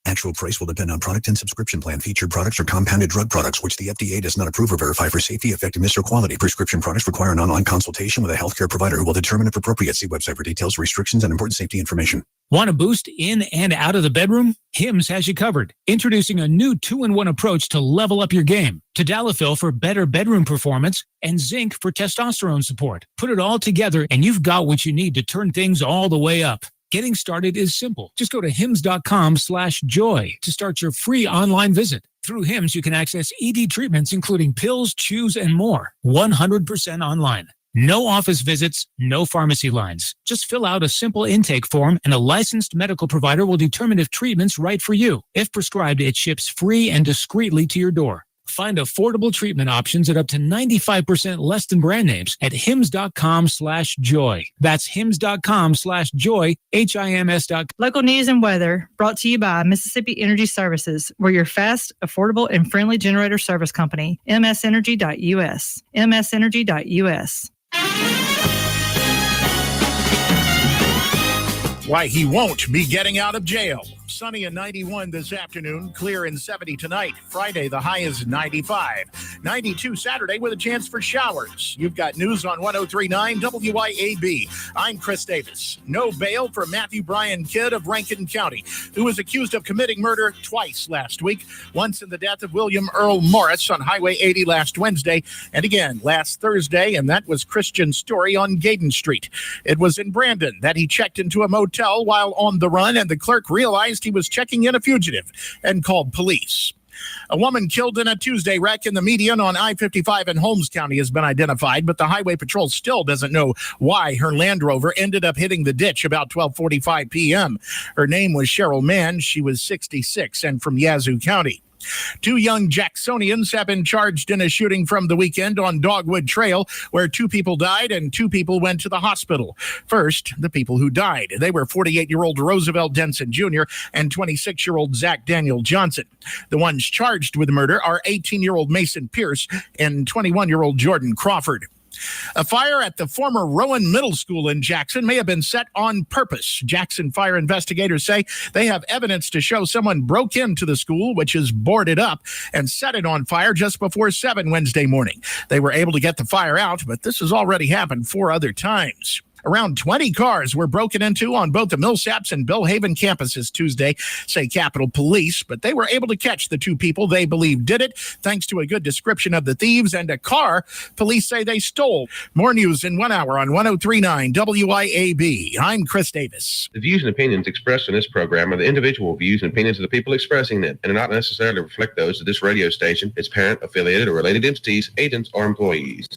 S6: Actual price will depend on product and subscription plan. Featured products are compounded drug products, which the FDA does not approve or verify for safety, effectiveness, or quality. Prescription products require an online consultation with a healthcare provider who will determine if appropriate. See website for details, restrictions, and important safety information.
S7: Want a boost in and out of the bedroom? Hims has you covered. Introducing a new 2-in-1 approach to level up your game. Tadalafil for better bedroom performance and zinc for testosterone support. Put it all together and you've got what you need to turn things all the way up. Getting started is simple. Just go to hims.com/joy to start your free online visit. Through Hims, you can access ED treatments, including pills, chews, and more. 100% online. No office visits, no pharmacy lines. Just fill out a simple intake form and a licensed medical provider will determine if treatment's right for you. If prescribed, it ships free and discreetly to your door. Find affordable treatment options at up to 95% less than brand names at hims.com/joy. That's hims.com/joy, HIMS.com.
S8: Local news and weather brought to you by Mississippi Energy Services. We're your fast, affordable, and friendly generator service company. msenergy.us. msenergy.us.
S11: Why he won't be getting out of jail. Sunny and 91 this afternoon, clear and 70 tonight. Friday, the high is 95. 92 Saturday with a chance for showers. You've got news on 103.9 WYAB. I'm Chris Davis. No bail for Matthew Bryan Kidd of Rankin County, who was accused of committing murder twice last week, once in the death of William Earl Morris on Highway 80 last Wednesday, and again last Thursday, and that was Christian Story on Gaydon Street. It was in Brandon that he checked into a motel while on the run, and the clerk realized he was checking in a fugitive and called police. A woman killed in a Tuesday wreck in the median on I-55 in Holmes County has been identified, but the Highway Patrol still doesn't know why her Land Rover ended up hitting the ditch about 12:45 p.m. Her name was Cheryl Mann. She was 66 and from Yazoo County. 2 young Jacksonians have been charged in a shooting from the weekend on Dogwood Trail, where 2 people died and 2 people went to the hospital. First, the people who died. They were 48-year-old Roosevelt Denson Jr. and 26-year-old Zach Daniel Johnson. The ones charged with murder are 18-year-old Mason Pierce and 21-year-old Jordan Crawford. A fire at the former Rowan Middle School in Jackson may have been set on purpose. Jackson fire investigators say they have evidence to show someone broke into the school, which is boarded up, and set it on fire just before 7 Wednesday morning. They were able to get the fire out, but this has already happened 4 other times. Around 20 cars were broken into on both the Millsaps and Bellhaven campuses Tuesday, say Capitol Police, but they were able to catch the 2 people they believe did it, thanks to a good description of the thieves and a car police say they stole. More news in 1 hour on 103.9 WYAB. I'm Chris Davis.
S9: The views and opinions expressed in this program are the individual views and opinions of the people expressing them and do not necessarily reflect those of this radio station, its parent, affiliated, or related entities, agents, or employees.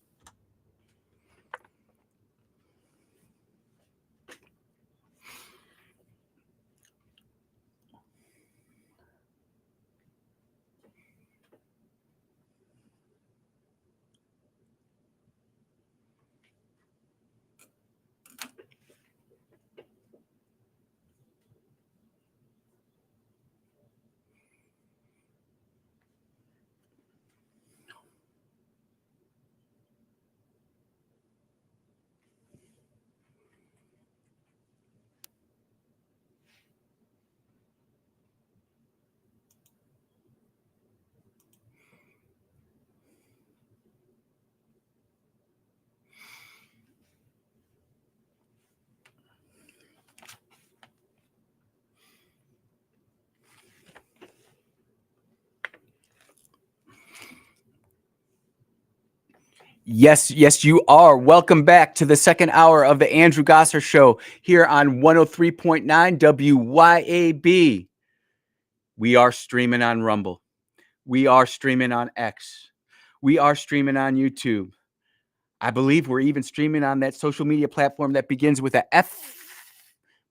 S2: Yes, you are. Welcome back to the second hour of the Andrew Gosser Show here on 103.9 WYAB. We are streaming on Rumble. We are streaming on X. We are streaming on YouTube. I believe we're even streaming on that social media platform that begins with a F,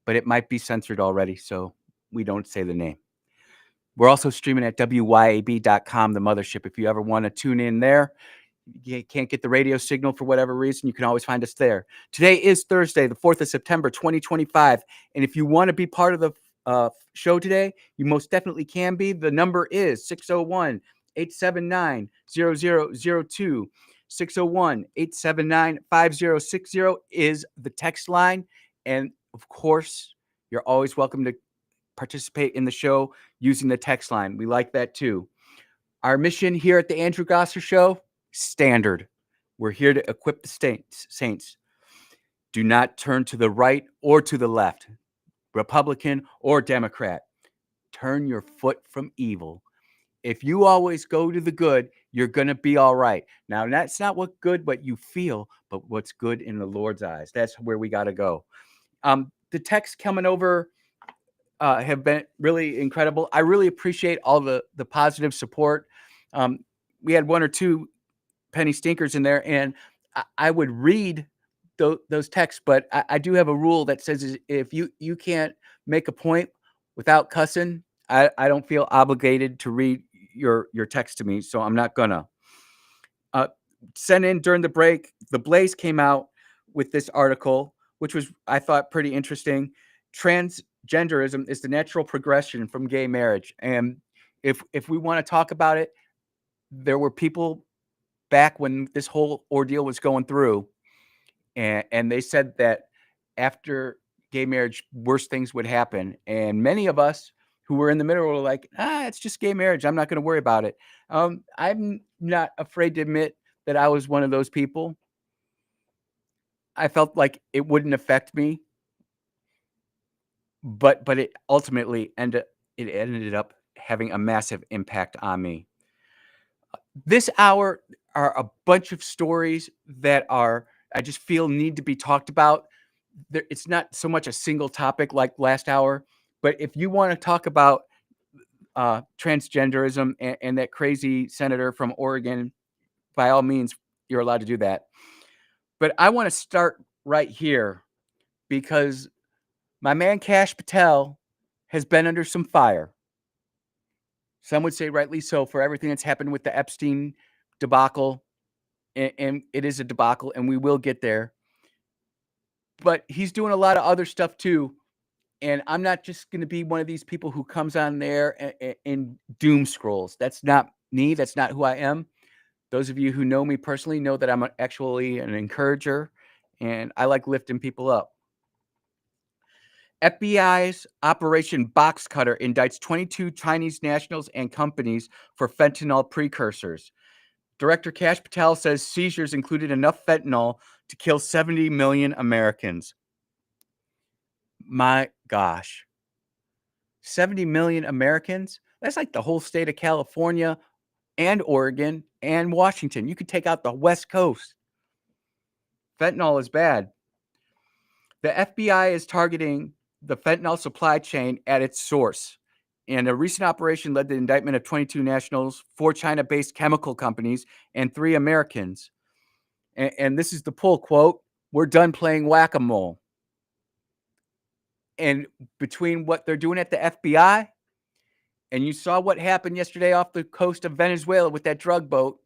S2: but it might be censored already, so we don't say the name. We're also streaming at WYAB.com, the mothership. If you ever want to tune in there, you can't get the radio signal for whatever reason, you can always find us there. Today is Thursday, the 4th of September, 2025. And if you want to be part of the show today, you most definitely can be. The number is 601-879-0002. 601-879-5060 is the text line. And of course, you're always welcome to participate in the show using the text line. We like that too. Our mission here at the Andrew Gosser Show, standard. We're here to equip the saints. Do not turn to the right or to the left, Republican or Democrat. Turn your foot from evil. If you always go to the good, you're going to be all right. Now, that's not what you feel, but what's good in the Lord's eyes. That's where we got to go. The texts coming over have been really incredible. I really appreciate all the positive support. We had one or two penny stinkers in there, and I would read those texts, but I do have a rule that says if you can't make a point without cussing, I don't feel obligated to read your text to me, so I'm not gonna. Send in during the break. The Blaze came out with this article, which was, I thought, pretty interesting. Transgenderism is the natural progression from gay marriage, and if we want to talk about it, there were people back when this whole ordeal was going through, and they said that after gay marriage, worse things would happen. And many of us who were in the middle were like, it's just gay marriage. I'm not going to worry about it. I'm not afraid to admit that I was one of those people. I felt like it wouldn't affect me, but it ultimately ended up having a massive impact on me. This hour are a bunch of stories that I just feel need to be talked about. It's not so much a single topic like last hour, but if you want to talk about transgenderism and that crazy senator from Oregon, by all means, you're allowed to do that. But I want to start right here because my man Kash Patel has been under some fire. Some would say rightly so for everything that's happened with the Epstein debacle. And it is a debacle, and we will get there. But he's doing a lot of other stuff too. And I'm not just going to be one of these people who comes on there and doom scrolls. That's not me. That's not who I am. Those of you who know me personally know that I'm actually an encourager, and I like lifting people up. FBI's Operation Box Cutter indicts 22 Chinese nationals and companies for fentanyl precursors. Director Kash Patel says seizures included enough fentanyl to kill 70 million Americans. My gosh. 70 million Americans? That's like the whole state of California and Oregon and Washington. You could take out the West Coast. Fentanyl is bad. The FBI is targeting the fentanyl supply chain at its source. And a recent operation led to the indictment of 22 nationals, 4 China-based chemical companies, and 3 Americans. And this is the pull quote, "We're done playing whack-a-mole." And between what they're doing at the FBI, and you saw what happened yesterday off the coast of Venezuela with that drug boat,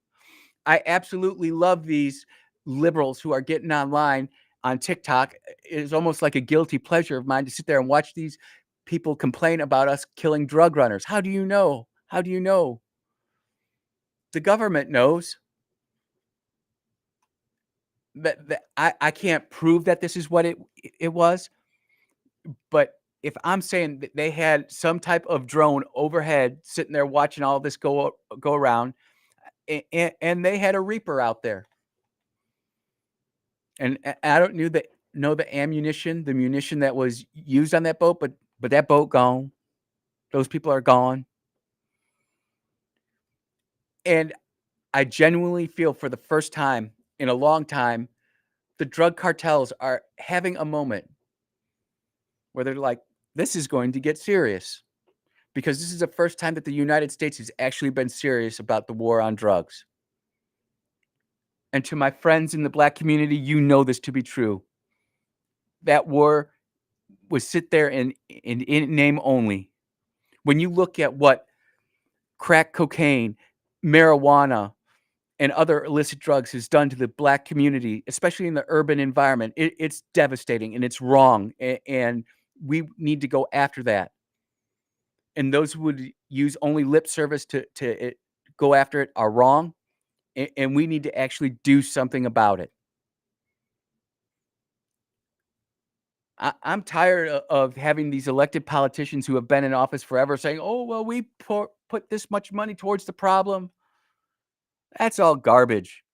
S2: I absolutely love these liberals who are getting online on TikTok. It's almost like a guilty pleasure of mine to sit there and watch these people complain about us killing drug runners. How do you know? How do you know? The government knows. I can't prove that this is what it was, but if I'm saying that they had some type of drone overhead sitting there watching all this go around, and they had a Reaper out there, and I don't know the ammunition, the munition that was used on that boat, but that boat gone, those people are gone, and I genuinely feel for the first time in a long time, the drug cartels are having a moment where they're like, this is going to get serious, because this is the first time that the United States has actually been serious about the war on drugs. And to my friends in the Black community, you know this to be true. That war was sit there in name only. When you look at what crack cocaine, marijuana, and other illicit drugs has done to the Black community, especially in the urban environment, it's devastating and it's wrong. And we need to go after that. And those who would use only lip service to go after it are wrong. And we need to actually do something about it. I'm tired of having these elected politicians who have been in office forever saying, oh, well, we put this much money towards the problem. That's all garbage.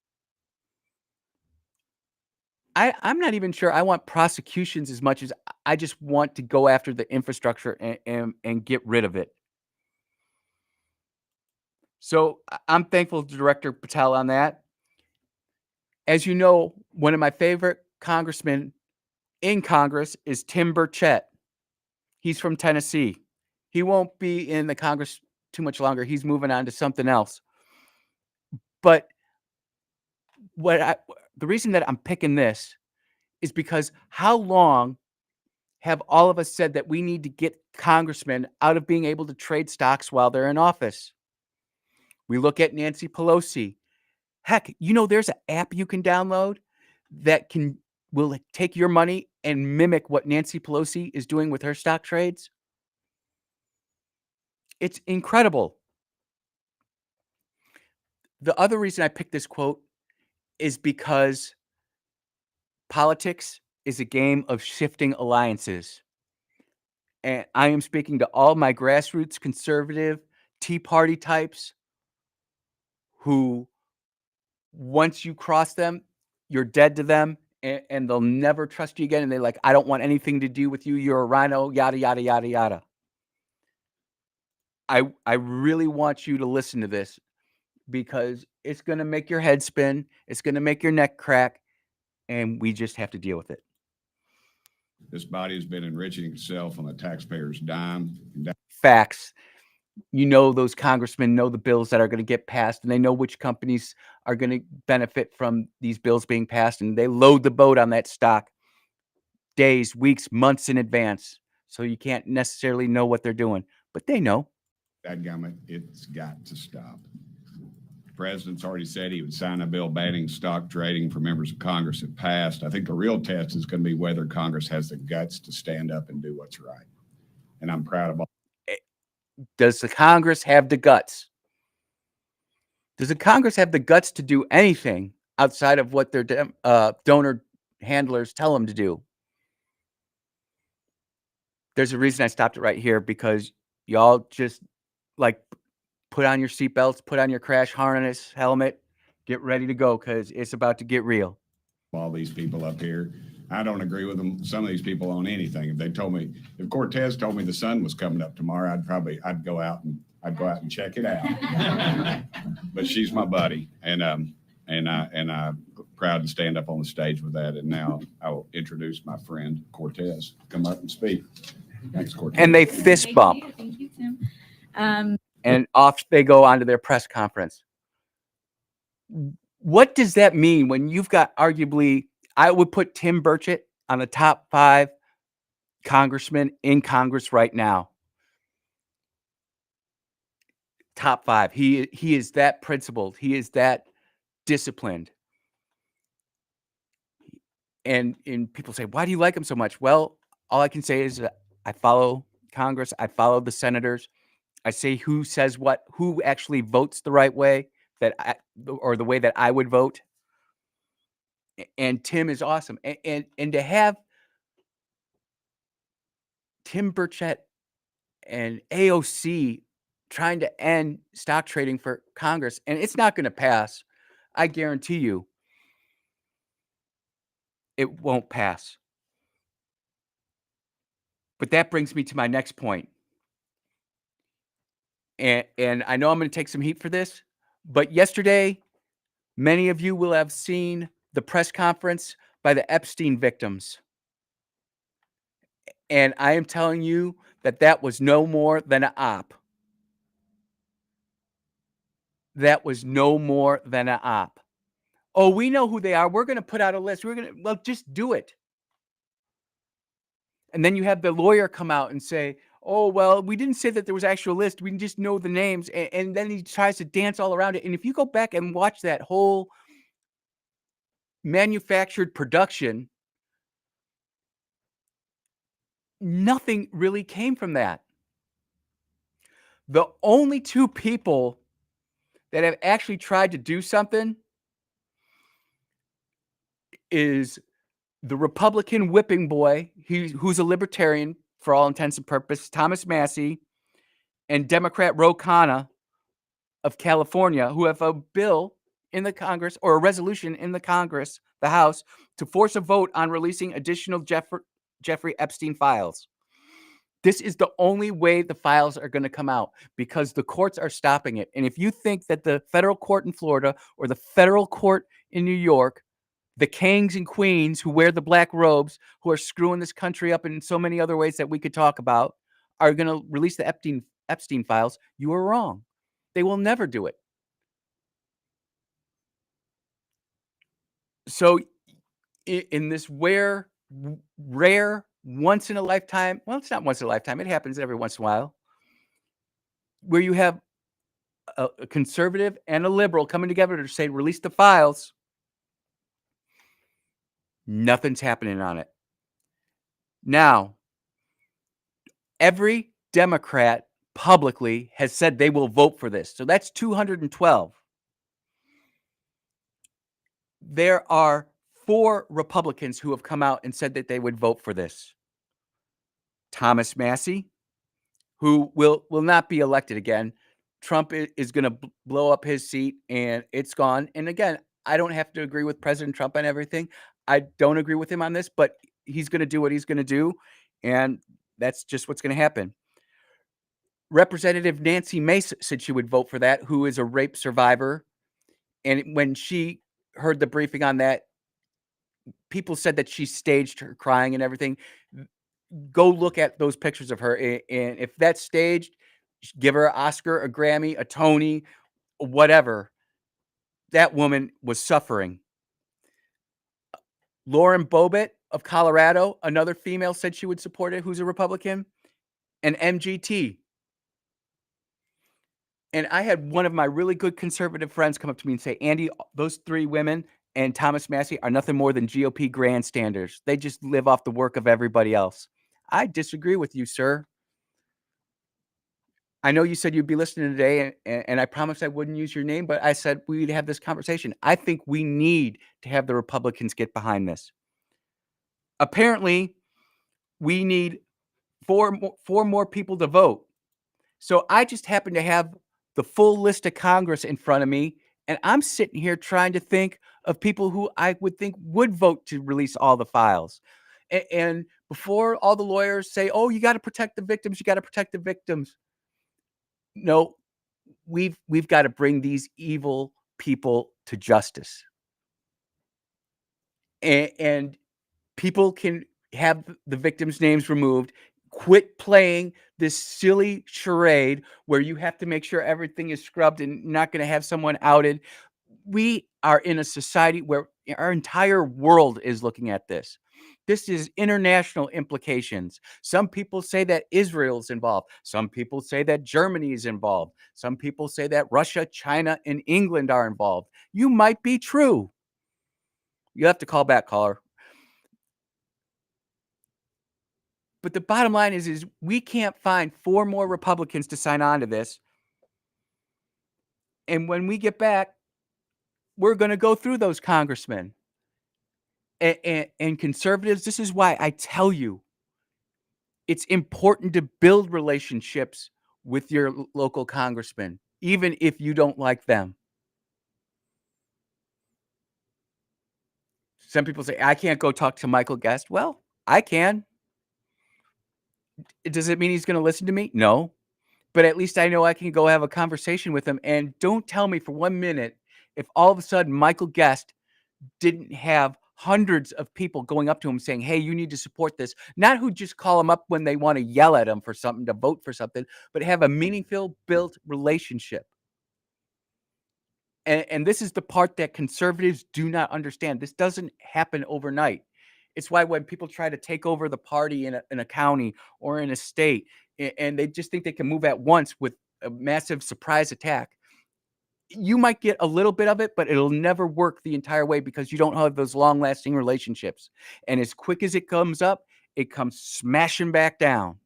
S2: I'm not even sure I want prosecutions as much as I just want to go after the infrastructure and get rid of it. So I'm thankful to Director Patel on that. As you know, one of my favorite congressmen in Congress is Tim Burchett. He's from Tennessee. He won't be in the Congress too much longer. He's moving on to something else. But the reason that I'm picking this is because how long have all of us said that we need to get congressmen out of being able to trade stocks while they're in office? We look at Nancy Pelosi. Heck, there's an app you can download that will take your money and mimic what Nancy Pelosi is doing with her stock trades. It's incredible. The other reason I picked this quote is because politics is a game of shifting alliances. And I am speaking to all my grassroots conservative Tea Party types who, once you cross them, you're dead to them and they'll never trust you again. And they're like, I don't want anything to do with you. You're a rhino, yada, yada, yada, yada. I really want you to listen to this because it's going to make your head spin. It's going to make your neck crack. And we just have to deal with it.
S10: This body has been enriching itself on the taxpayer's dime.
S2: Facts. Those congressmen know the bills that are going to get passed, and they know which companies are going to benefit from these bills being passed, and they load the boat on that stock days, weeks, months in advance. So you can't necessarily know what they're doing, but they know.
S10: Dadgummit, it's got to stop. The president's already said he would sign a bill banning stock trading for members of Congress if passed. I think the real test is going to be whether Congress has the guts to stand up and do what's right. And I'm proud of all.
S2: Does the Congress have the guts? Does the Congress have the guts to do anything outside of what their donor handlers tell them to do? There's a reason I stopped it right here, because y'all just put on your seatbelts, put on your crash harness, helmet, get ready to go, because it's about to get real.
S10: All these people up here, I don't agree with them. Some of these people on anything. If Cortez told me the sun was coming up tomorrow, I'd go out and check it out. But she's my buddy, and I'm proud to stand up on the stage with that. And now I will introduce my friend Cortez. Come up and speak. Thanks, Cortez.
S2: And they fist bump.
S12: Thank you, Tim.
S2: And off they go onto their press conference. What does that mean when you've got arguably, I would put Tim Burchett on the top 5 congressmen in Congress right now. Top 5. He is that principled. He is that disciplined. And people say, why do you like him so much? Well, all I can say is that I follow Congress. I follow the senators. I say who says what, who actually votes the right way, or the way that I would vote. And Tim is awesome. And to have Tim Burchett and AOC trying to end stock trading for Congress, and it's not going to pass. I guarantee you it won't pass. But that brings me to my next point. And I know I'm going to take some heat for this, but yesterday, many of you will have seen the press conference by the Epstein victims. And I am telling you that that was no more than an op. That was no more than an op. Oh, we know who they are. We're going to put out a list. Well, just do it. And then you have the lawyer come out and say, oh, well, we didn't say that there was actual list. We just know the names. And then he tries to dance all around it. And if you go back and watch that whole manufactured production, nothing really came from that. The only two people that have actually tried to do something is the Republican whipping boy, who's a libertarian for all intents and purposes, Thomas Massey, and Democrat Ro Khanna of California, who have a bill in the Congress, or a resolution in the Congress, the House, to force a vote on releasing additional Jeffrey Epstein files. This is the only way the files are going to come out, because the courts are stopping it. And if you think that the federal court in Florida or the federal court in New York, the kings and queens who wear the black robes, who are screwing this country up in so many other ways that we could talk about, are going to release the Epstein files, you are wrong. They will never do it. So in this rare, once in a lifetime, well, it's not once in a lifetime, it happens every once in a while, where you have a conservative and a liberal coming together to say, release the files, nothing's happening on it. Now, every Democrat publicly has said they will vote for this. So that's 212. There are 4 Republicans who have come out and said that they would vote for this. Thomas Massey, who will not be elected again. Trump is going to blow up his seat and it's gone. And again, I don't have to agree with President Trump on everything. I don't agree with him on this, but he's going to do what he's going to do. And that's just what's going to happen. Representative Nancy Mace said she would vote for that, who is a rape survivor. And when she heard the briefing on that, people said that she staged her crying and everything. Go look at those pictures of her. And if that's staged, give her an Oscar, a Grammy, a Tony, whatever. That woman was suffering. Lauren Boebert of Colorado, another female, said she would support it, who's a Republican. And MGT. And I had one of my really good conservative friends come up to me and say, Andy, those 3 women and Thomas Massey are nothing more than GOP grandstanders. They just live off the work of everybody else. I disagree with you, sir. I know you said you'd be listening today, and I promised I wouldn't use your name, but I said we'd have this conversation. I think we need to have the Republicans get behind this. Apparently, we need 4 more people to vote. So I just happen to have the full list of Congress in front of me, and I'm sitting here trying to think of people who I would think would vote to release all the files. And before all the lawyers say, oh, you got to protect the victims, you got to protect the victims. No, we've got to bring these evil people to justice. And people can have the victims' names removed. Quit playing this silly charade where you have to make sure everything is scrubbed and not going to have someone outed. We are in a society where our entire world is looking at this. This is international implications. Some people say that Israel's involved. Some people say that Germany is involved. Some people say that Russia, China, and England are involved. You might be true. You have to call back, caller. But the bottom line is we can't find 4 more Republicans to sign on to this. And when we get back, we're going to go through those congressmen. And conservatives, this is why I tell you, it's important to build relationships with your local congressman, even if you don't like them. Some people say, I can't go talk to Michael Guest. Well, I can. Does it mean he's going to listen to me? No. But at least I know I can go have a conversation with him. And don't tell me for 1 minute if all of a sudden Michael Guest didn't have hundreds of people going up to him saying, hey, you need to support this. Not who just call him up when they want to yell at him for something, to vote for something, but have a meaningful built relationship. And this is the part that conservatives do not understand. This doesn't happen overnight. It's why when people try to take over the party in a county or in a state, and they just think they can move at once with a massive surprise attack, you might get a little bit of it, but it'll never work the entire way because you don't have those long-lasting relationships. And as quick as it comes up, it comes smashing back down.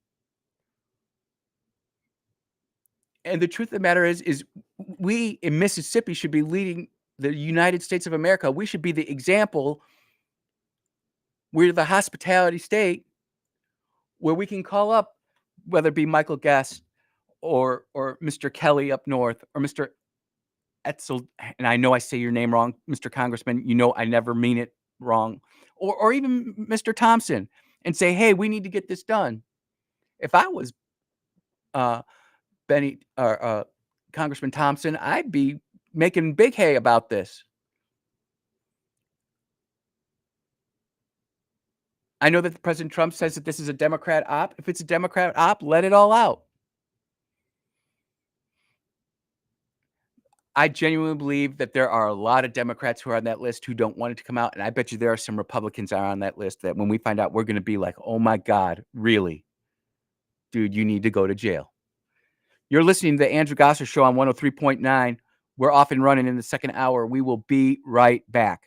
S2: And the truth of the matter is we in Mississippi should be leading the United States of America. We should be the example. We're the hospitality state where we can call up, whether it be Michael Guest or Mr. Kelly up north or Mr. Etzel, and I know I say your name wrong, Mr. Congressman, you know I never mean it wrong, or even Mr. Thompson, and say, hey, we need to get this done. If I was Benny or Congressman Thompson, I'd be making big hay about this. I know that President Trump says that this is a Democrat op. If it's a Democrat op, let it all out. I genuinely believe that there are a lot of Democrats who are on that list who don't want it to come out. And I bet you there are some Republicans are on that list that when we find out, we're going to be like, oh my God, really? Dude, you need to go to jail. You're listening to the Andrew Gosser Show on 103.9. We're off and running in the second hour. We will be right back.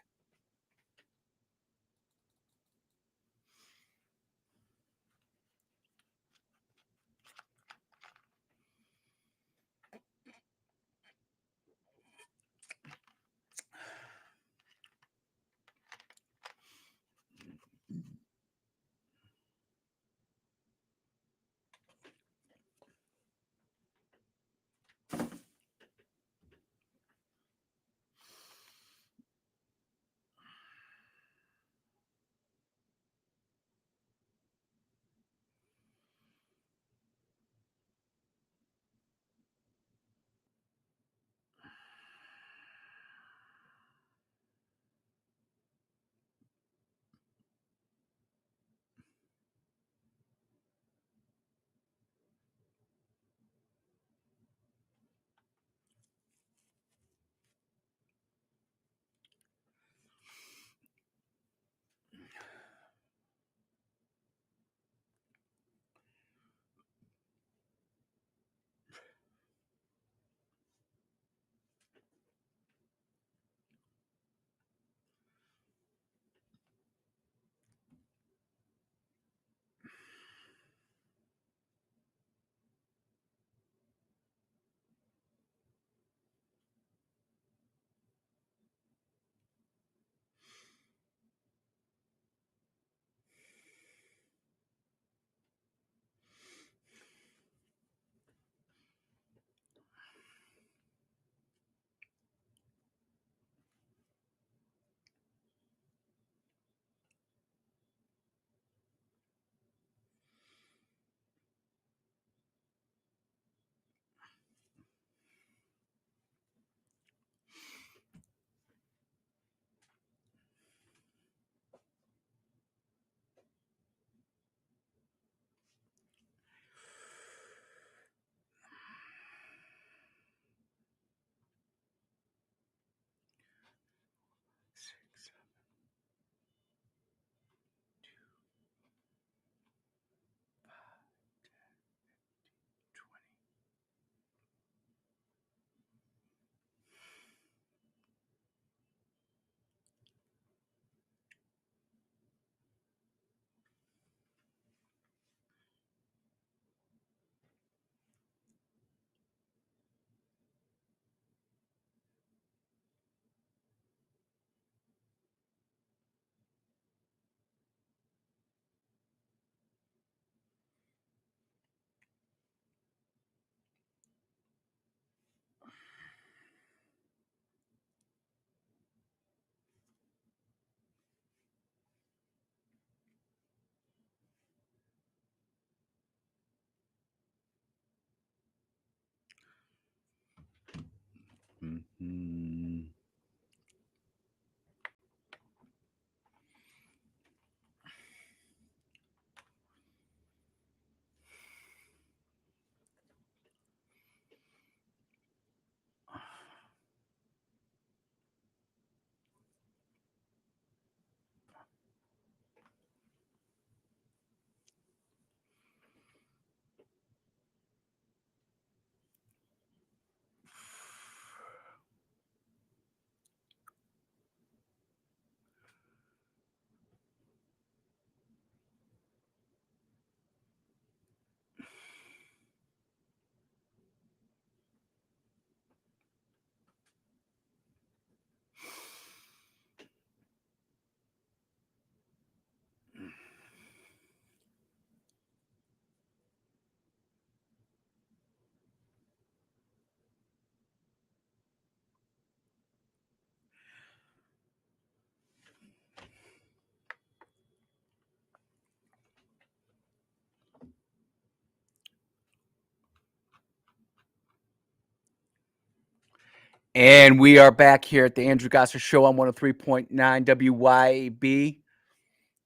S2: And we are back here at the Andrew Gosser Show on 103.9 WYAB,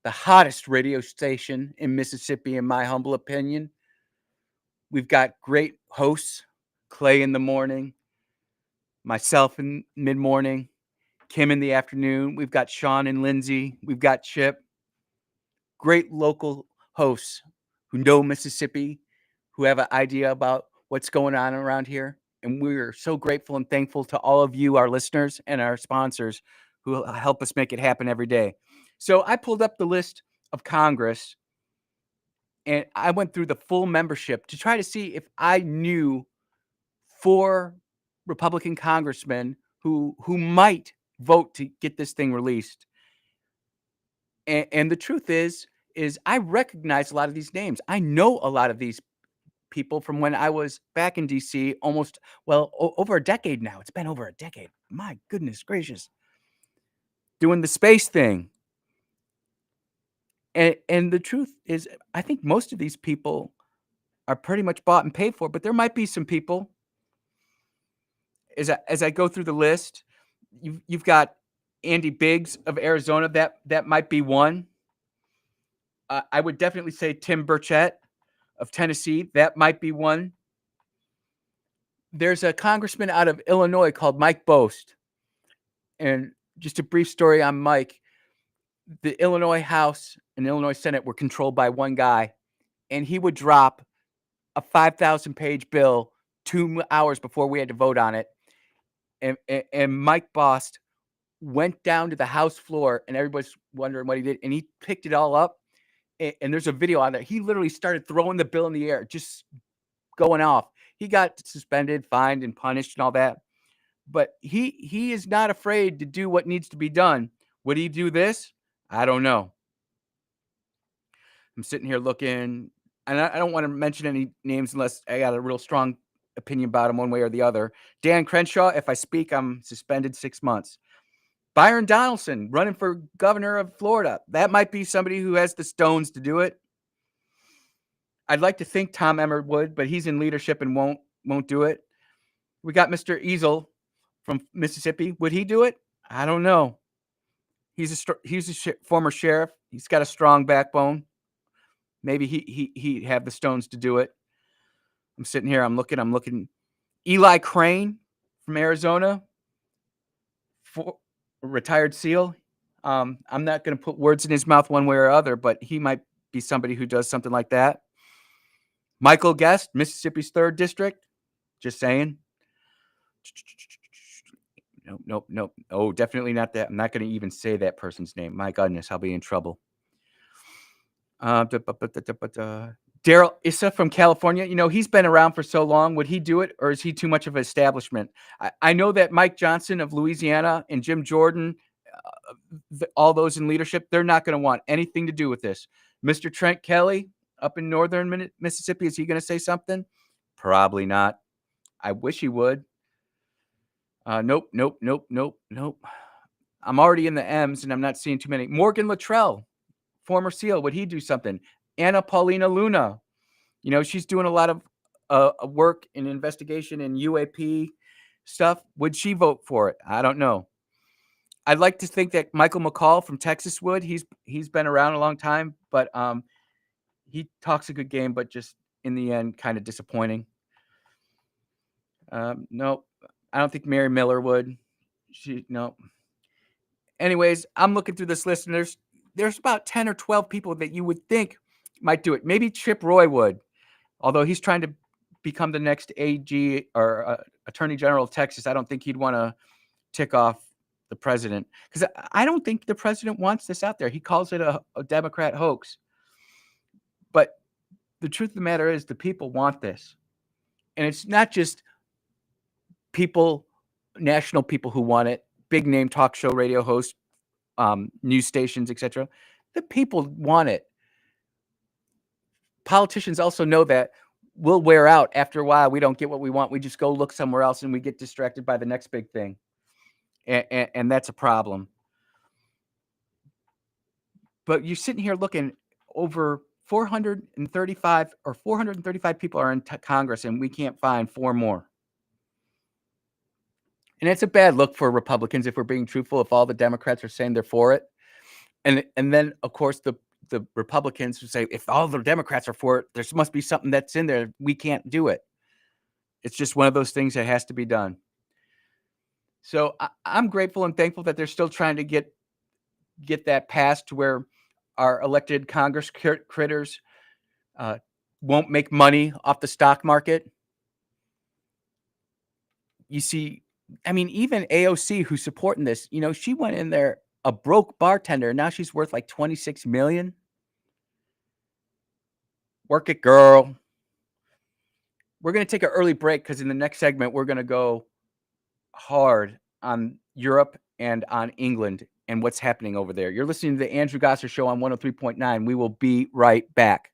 S2: the hottest radio station in Mississippi, in my humble opinion. We've got great hosts, Clay in the morning, myself in mid-morning, Kim in the afternoon. We've got Sean and Lindsay. We've got Chip. Great local hosts who know Mississippi, who have an idea about what's going on around here. And we're so grateful and thankful to all of you, our listeners and our sponsors, who help us make it happen every day. So I pulled up the list of Congress, and I went through the full membership to try to see if I knew 4 Republican congressmen who might vote to get this thing released. And the truth is I recognize a lot of these names. I know a lot of these people from when I was back in DC over a decade now. It's been over a decade. My goodness gracious. Doing the space thing. And the truth is, I think most of these people are pretty much bought and paid for, but there might be some people, as I go through the list, you've got Andy Biggs of Arizona. That might be one. I would definitely say Tim Burchett of Tennessee. That might be one. There's a congressman out of Illinois called Mike Bost. And just a brief story on Mike. The Illinois House and Illinois Senate were controlled by one guy, and he would drop a 5,000-page bill 2 hours before we had to vote on it. And Mike Bost went down to the House floor, and everybody's wondering what he did, and he picked it all up. And there's a video on there. He literally started throwing the bill in the air, just going off. He got suspended, fined, and punished and all that. But he is not afraid to do what needs to be done. Would he do this? I don't know. I'm sitting here looking, and I don't want to mention any names unless I got a real strong opinion about them one way or the other. Dan Crenshaw, if I speak, I'm suspended 6 months. Byron Donaldson running for governor of Florida. That might be somebody who has the stones to do it. I'd like to think Tom Emmer would, but he's in leadership and won't do it. We got Mr. Easel from Mississippi. Would he do it? I don't know. He's a former sheriff. He's got a strong backbone. Maybe he'd have the stones to do it. I'm sitting here. I'm looking. Eli Crane from Arizona. Retired SEAL. I'm not going to put words in his mouth one way or other, but he might be somebody who does something like that. Michael Guest, Mississippi's 3rd district. Just saying. Nope. Oh, definitely not that. I'm not going to even say that person's name. My goodness, I'll be in trouble. Daryl Issa from California. He's been around for so long. Would he do it, or is he too much of an establishment? I know that Mike Johnson of Louisiana and Jim Jordan, all those in leadership, they're not going to want anything to do with this. Mr. Trent Kelly up in northern Mississippi, is he going to say something? Probably not. I wish he would. Nope. I'm already in the M's, and I'm not seeing too many. Morgan Luttrell, former SEAL, would he do something? Anna Paulina Luna, she's doing a lot of work in investigation and UAP stuff. Would she vote for it? I don't know. I'd like to think that Michael McCall from Texas would. He's been around a long time, but he talks a good game, but just in the end, kind of disappointing. No, I don't think Mary Miller would. No. Anyways, I'm looking through this list, and there's about 10 or 12 people that you would think might do it. Maybe Chip Roy would, although he's trying to become the next AG or Attorney General of Texas. I don't think he'd want to tick off the president, because I don't think the president wants this out there. He calls it a Democrat hoax. But the truth of the matter is the people want this. And it's not just people, national people who want it, big name talk show radio hosts, news stations, etc. The people want it. Politicians also know that we'll wear out after a while. We don't get what we want. We just go look somewhere else, and we get distracted by the next big thing. And that's a problem. But you're sitting here looking, over 435 people are in Congress, and we can't find 4 more. And it's a bad look for Republicans, if we're being truthful, if all the Democrats are saying they're for it. And then, of course, the Republicans would say, if all the Democrats are for it, there must be something that's in there. We can't do it. It's just one of those things that has to be done. So I'm grateful and thankful that they're still trying to get that passed to where our elected Congress critters won't make money off the stock market. You see, I mean, even AOC, who's supporting this, she went in there a broke bartender. Now she's worth like $26 million. Work it, girl. We're going to take an early break because in the next segment, we're going to go hard on Europe and on England and what's happening over there. You're listening to the Andrew Gosser Show on 103.9. We will be right back.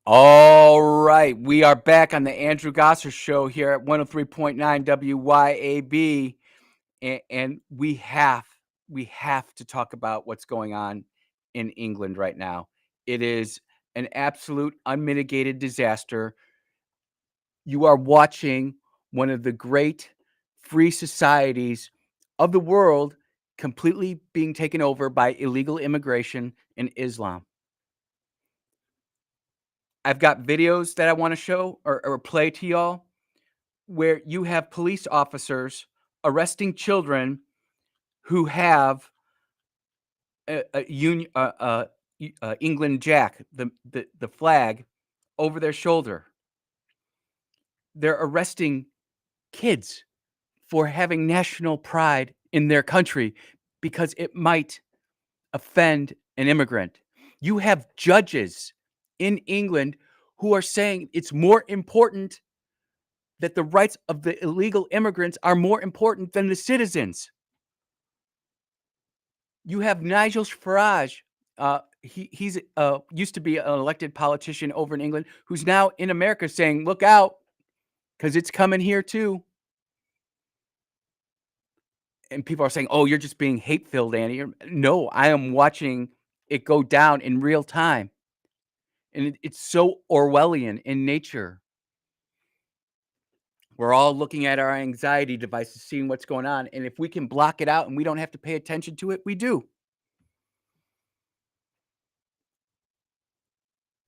S2: All right, we are back on the Andrew Gosser Show here at 103.9 WYAB, and we have to talk about what's going on in England right now. It is an absolute unmitigated disaster. You are watching one of the great free societies of the world completely being taken over by illegal immigration and Islam. I've got videos that I want to show or play to y'all where you have police officers arresting children who have England Jack, the flag, over their shoulder. They're arresting kids for having national pride in their country because it might offend an immigrant. You have judges in England who are saying it's more important that the rights of the illegal immigrants are more important than the citizens. You have Nigel Farage. He's used to be an elected politician over in England who's now in America saying, look out, because it's coming here too. And people are saying, oh, you're just being hate-filled, Andy. No, I am watching it go down in real time. And it's so Orwellian in nature. We're all looking at our anxiety devices, seeing what's going on. And if we can block it out and we don't have to pay attention to it, we do.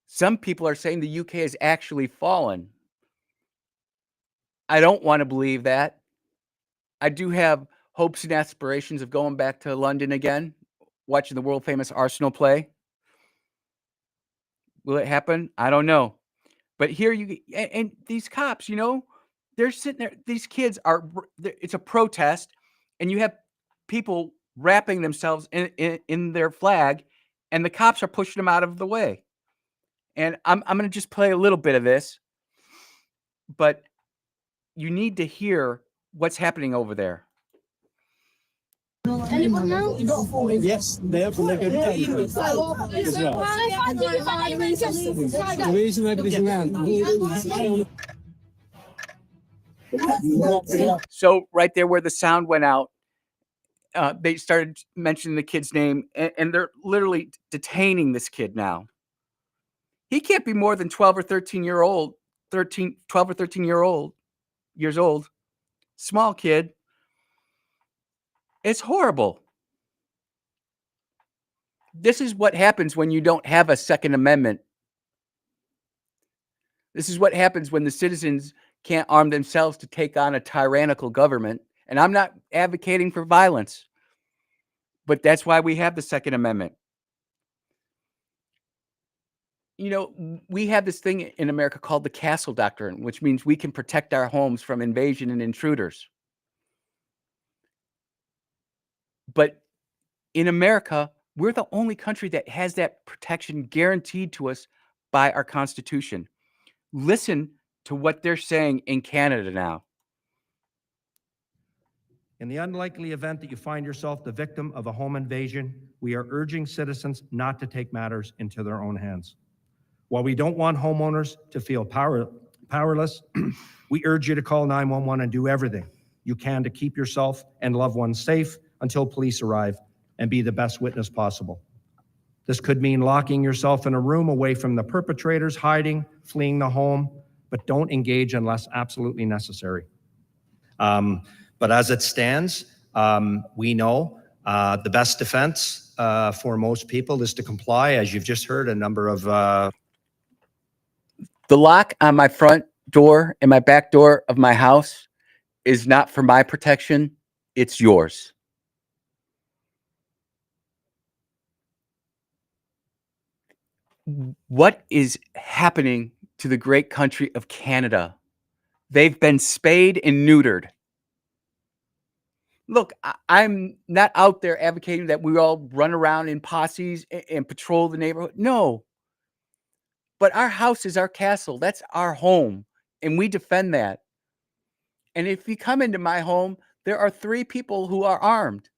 S2: Some people are saying the UK has actually fallen. I don't want to believe that. I do have hopes and aspirations of going back to London again, watching the world famous Arsenal play. Will it happen? I don't know. But here and these cops, they're sitting there. These kids it's a protest, and you have people wrapping themselves in their flag, and the cops are pushing them out of the way. And I'm going to just play a little bit of this, but you need to hear what's happening over there.
S3: Anyone know? Yes, they are from the
S2: So right there where the sound went out, they started mentioning the kid's name, and they're literally detaining this kid now. He can't be more than 12 or 13 years old. Small kid. It's horrible. This is what happens when you don't have a Second Amendment. This is what happens when the citizens can't arm themselves to take on a tyrannical government. And I'm not advocating for violence, but that's why we have the Second Amendment. We have this thing in America called the Castle Doctrine, which means we can protect our homes from invasion and intruders. But in America, we're the only country that has that protection guaranteed to us by our Constitution. Listen to what they're saying in Canada now.
S5: In the unlikely event that you find yourself the victim of a home invasion, we are urging citizens not to take matters into their own hands. While we don't want homeowners to feel powerless, we urge you to call 911 and do everything you can to keep yourself and loved ones safe until police arrive and be the best witness possible. This could mean locking yourself in a room away from the perpetrators, hiding, fleeing the home, but don't engage unless absolutely necessary. But as it stands, we know the best defense for most people is to comply. As you've just heard, a number of...
S2: The lock on my front door and my back door of my house is not for my protection. It's yours. What is happening to the great country of Canada? They've been spayed and neutered. Look, I'm not out there advocating that we all run around in posses and patrol the neighborhood. No. But our house is our castle. That's our home. And we defend that. And if you come into my home, there are 3 people who are armed.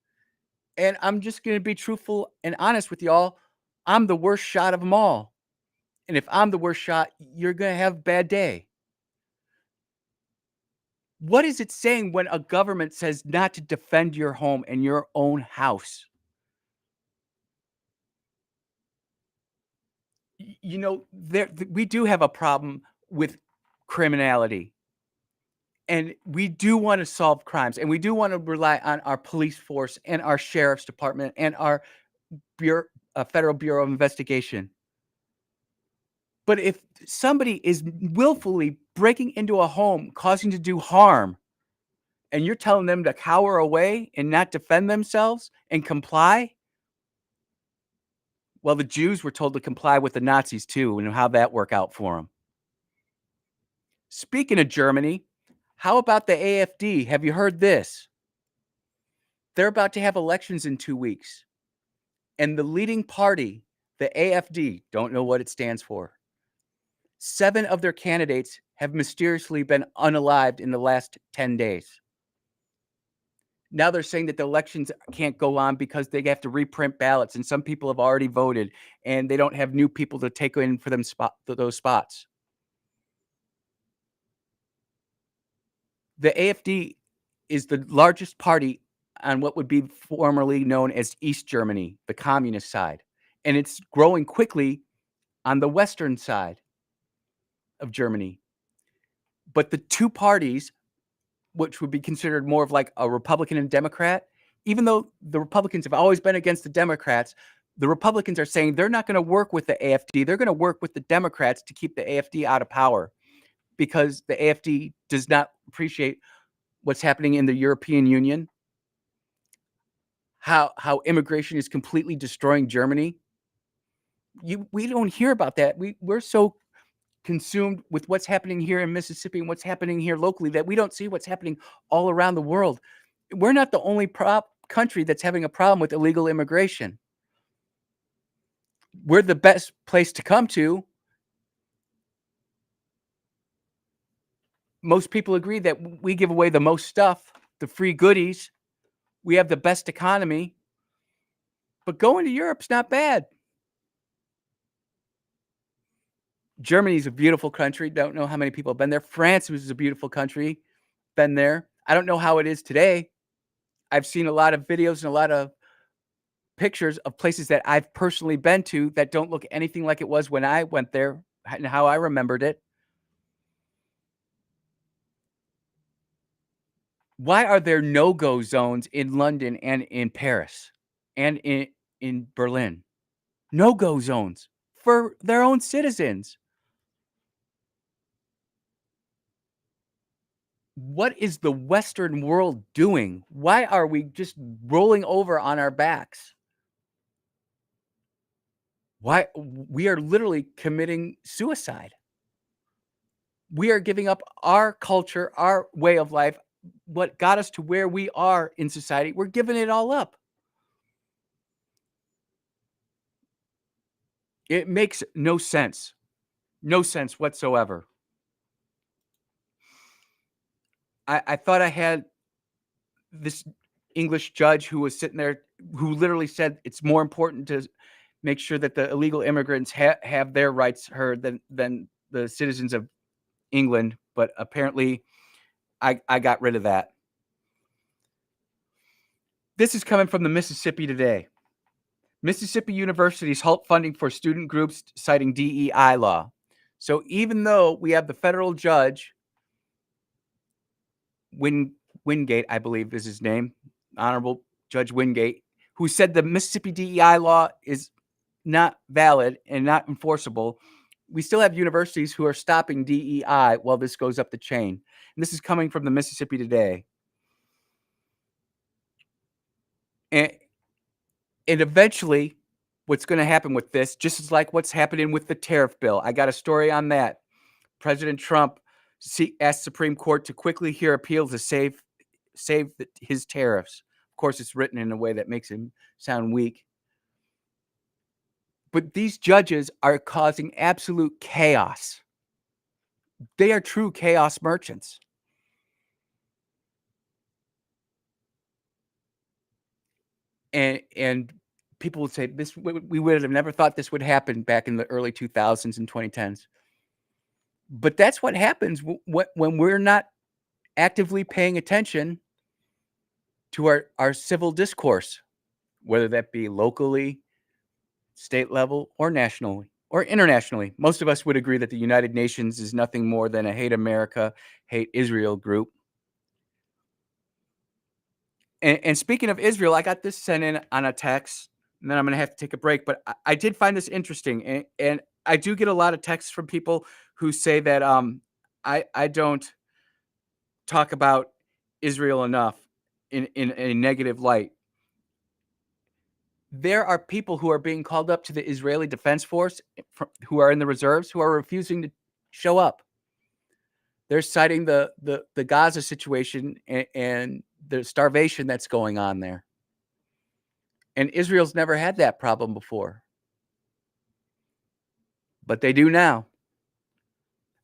S2: And I'm just going to be truthful and honest with y'all. I'm the worst shot of them all. And if I'm the worst shot, you're going to have a bad day. What is it saying when a government says not to defend your home and your own house? You know, we do have a problem with criminality. And we do want to solve crimes, and we do want to rely on our police force and our sheriff's department and our Federal Bureau of Investigation. But if somebody is willfully breaking into a home, causing to do harm, and you're telling them to cower away and not defend themselves and comply, well, the Jews were told to comply with the Nazis too, and how'd that work out for them? Speaking of Germany, how about the AfD? Have you heard this? They're about to have elections in 2 weeks. And the leading party, the AfD, don't know what it stands for. 7 of their candidates have mysteriously been unalived in the last 10 days. Now they're saying that the elections can't go on because they have to reprint ballots, and some people have already voted, and they don't have new people to take in for them those spots. The AfD is the largest party on what would be formerly known as East Germany, the communist side. And it's growing quickly on the western side of Germany. But the two parties, which would be considered more of like a Republican and Democrat, even though the Republicans have always been against the Democrats, the Republicans are saying they're not going to work with the AfD. They're going to work with the Democrats to keep the AfD out of power, because the AfD does not appreciate what's happening in the European Union, how immigration is completely destroying Germany. We don't hear about that. We're so consumed with what's happening here in Mississippi and what's happening here locally that we don't see what's happening all around the world. We're not the only country that's having a problem with illegal immigration. We're the best place to come to. Most people agree that we give away the most stuff, the free goodies. We have the best economy. But going to Europe's not bad. Germany's a beautiful country. Don't know how many people have been there. France is a beautiful country. Been there. I don't know how it is today. I've seen a lot of videos and a lot of pictures of places that I've personally been to that don't look anything like it was when I went there and how I remembered it. Why are there no-go zones in London and in Paris and in Berlin? No-go zones for their own citizens. What is the Western world doing? Why are we just rolling over on our backs? Why we are literally committing suicide. We are giving up our culture, our way of life, what got us to where we are in society. We're giving it all up. It makes no sense. No sense whatsoever. I thought I had this English judge who was sitting there who literally said it's more important to make sure that the illegal immigrants have their rights heard than the citizens of England. But apparently I got rid of that. This is coming from the Mississippi Today. Mississippi universities halt funding for student groups citing DEI law. So even though we have the federal judge, Wingate, I believe is his name, Honorable Judge Wingate, who said the Mississippi DEI law is not valid and not enforceable, we still have universities who are stopping DEI while this goes up the chain. And this is coming from the Mississippi Today. And eventually, what's going to happen with this, just as like what's happening with the tariff bill, I got a story on that. President Trump asked Supreme Court to quickly hear appeals to save his tariffs. Of course, it's written in a way that makes him sound weak. But these judges are causing absolute chaos. They are true chaos merchants. And people would say this. We would have never thought this would happen back in the early 2000s and 2010s. But that's what happens when we're not actively paying attention to our civil discourse, whether that be locally, state level, or nationally, or internationally. Most of us would agree that the United Nations is nothing more than a hate America, hate Israel group. And speaking of Israel, I got this sent in on a text, and then I'm going to have to take a break. But I did find this interesting, and I do get a lot of texts from people who say that I don't talk about Israel enough in a negative light. There are people who are being called up to the Israeli Defense Force who are in the reserves who are refusing to show up. They're citing the Gaza situation and the starvation that's going on there. And Israel's never had that problem before. But they do now.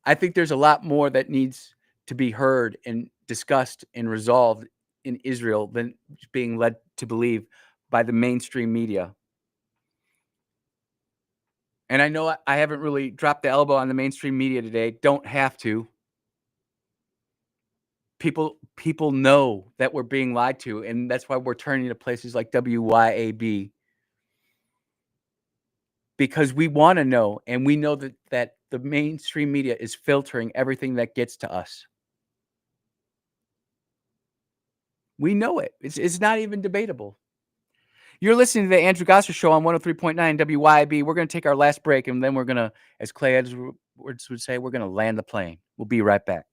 S2: I think there's a lot more that needs to be heard and discussed and resolved in Israel than being led to believe by the mainstream media. And I know I haven't really dropped the elbow on the mainstream media today. Don't have to. People know that we're being lied to, and that's why we're turning to places like WYAB. Because we want to know, and we know that the mainstream media is filtering everything that gets to us. We know it. It's not even debatable. You're listening to the Andrew Gosser Show on 103.9 WYAB. We're going to take our last break, and then we're going to, as Clay Edwards would say, we're going to land the plane. We'll be right back.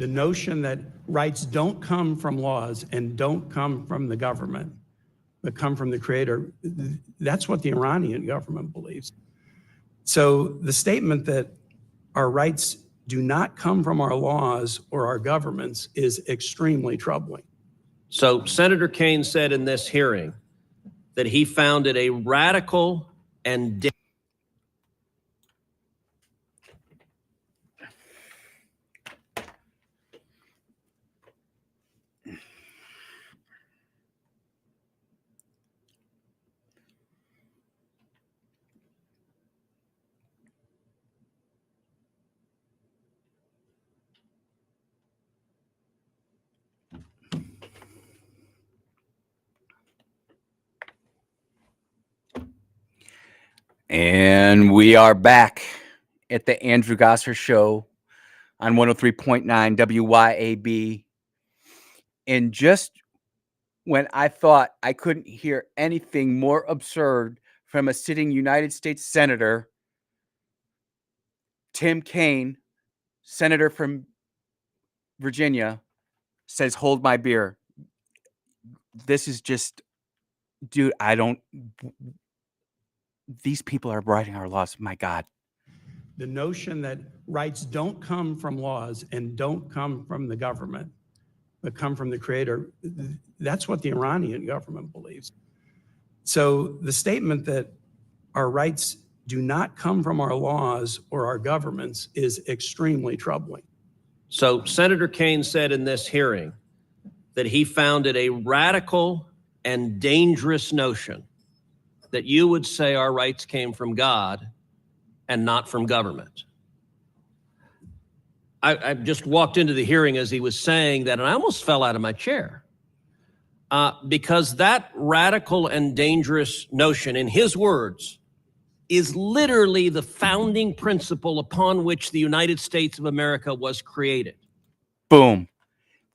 S13: The notion that rights don't come from laws and don't come from the government, but come from the creator, that's what the Iranian government believes. So the statement that our rights do not come from our laws or our governments is extremely troubling.
S14: So Senator Kaine said in this hearing that he found it a radical and
S2: And we are back at the Andrew Gosser Show on 103.9 WYAB. And just when I thought I couldn't hear anything more absurd from a sitting United States Senator, Tim Kaine, Senator from Virginia, says, "Hold my beer." This is just, dude, these people are writing our laws. My God.
S13: The notion that rights don't come from laws and don't come from the government, but come from the creator, that's what the Iranian government believes. So the statement that our rights do not come from our laws or our governments is extremely troubling.
S14: So Senator Kaine said in this hearing that he found it a radical and dangerous notion that you would say our rights came from God and not from government. I just walked into the hearing as he was saying that, and I almost fell out of my chair because that radical and dangerous notion, in his words, is literally the founding principle upon which the United States of America was created.
S2: Boom.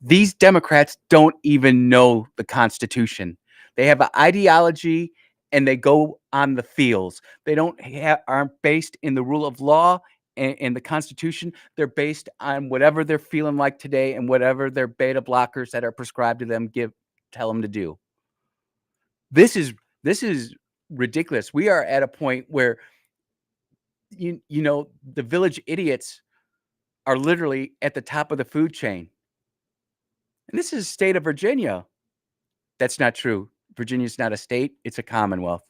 S2: These Democrats don't even know the Constitution. They have an ideology and they go on the fields. They aren't based in the rule of law and the Constitution. They're based on whatever they're feeling like today and whatever their beta blockers that are prescribed to them tell them to do. This is ridiculous. We are at a point where you know the village idiots are literally at the top of the food chain. And this is the state of Virginia. That's not true. Virginia's not a state. It's a commonwealth.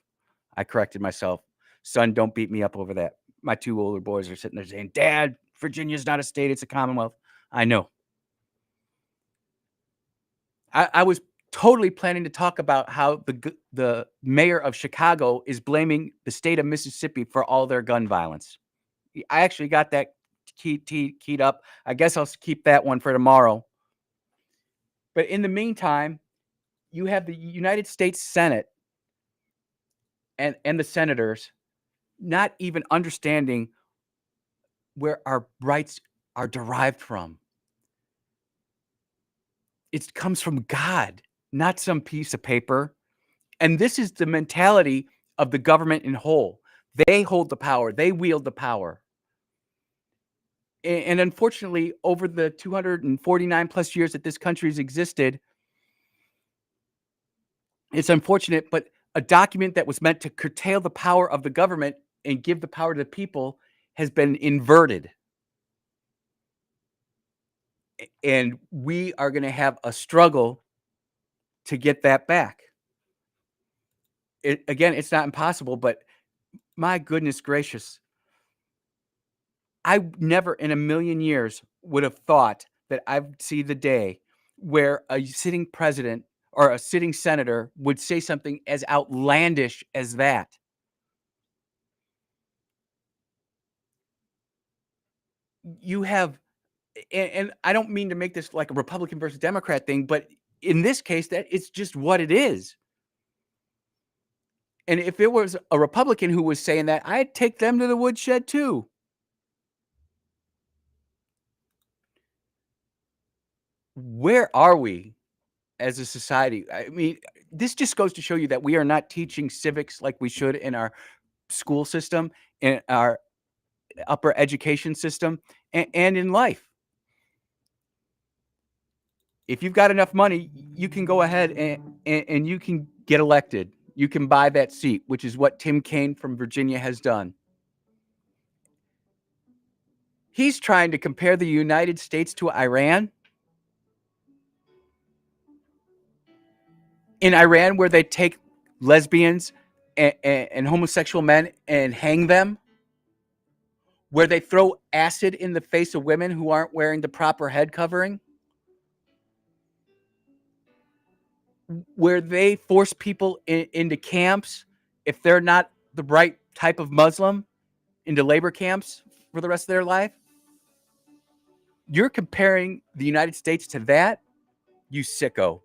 S2: I corrected myself. Son, don't beat me up over that. My two older boys are sitting there saying, "Dad, Virginia's not a state. It's a commonwealth." I know. I was totally planning to talk about how the mayor of Chicago is blaming the state of Mississippi for all their gun violence. I actually got that keyed up. I guess I'll keep that one for tomorrow. But in the meantime, you have the United States Senate and the senators not even understanding where our rights are derived from. It comes from God, not some piece of paper. And this is the mentality of the government in whole. They hold the power. They wield the power. And unfortunately, over the 249 plus years that this country has existed, it's unfortunate, but a document that was meant to curtail the power of the government and give the power to the people has been inverted. And we are going to have a struggle to get that back. Again, it's not impossible, but my goodness gracious. I never in a million years would have thought that I'd see the day where a sitting president or a sitting senator would say something as outlandish as that. You have, and I don't mean to make this like a Republican versus Democrat thing, but in this case, that it's just what it is. And if it was a Republican who was saying that, I'd take them to the woodshed too. Where are we as a society? I mean, this just goes to show you that we are not teaching civics like we should in our school system, in our upper education system, and in life. If you've got enough money, you can go ahead and you can get elected. You can buy that seat, which is what Tim Kaine from Virginia has done. He's trying to compare the United States to Iran. In Iran, where they take lesbians and homosexual men and hang them, where they throw acid in the face of women who aren't wearing the proper head covering, where they force people into camps if they're not the right type of Muslim, into labor camps for the rest of their life. You're comparing the United States to that? You sicko.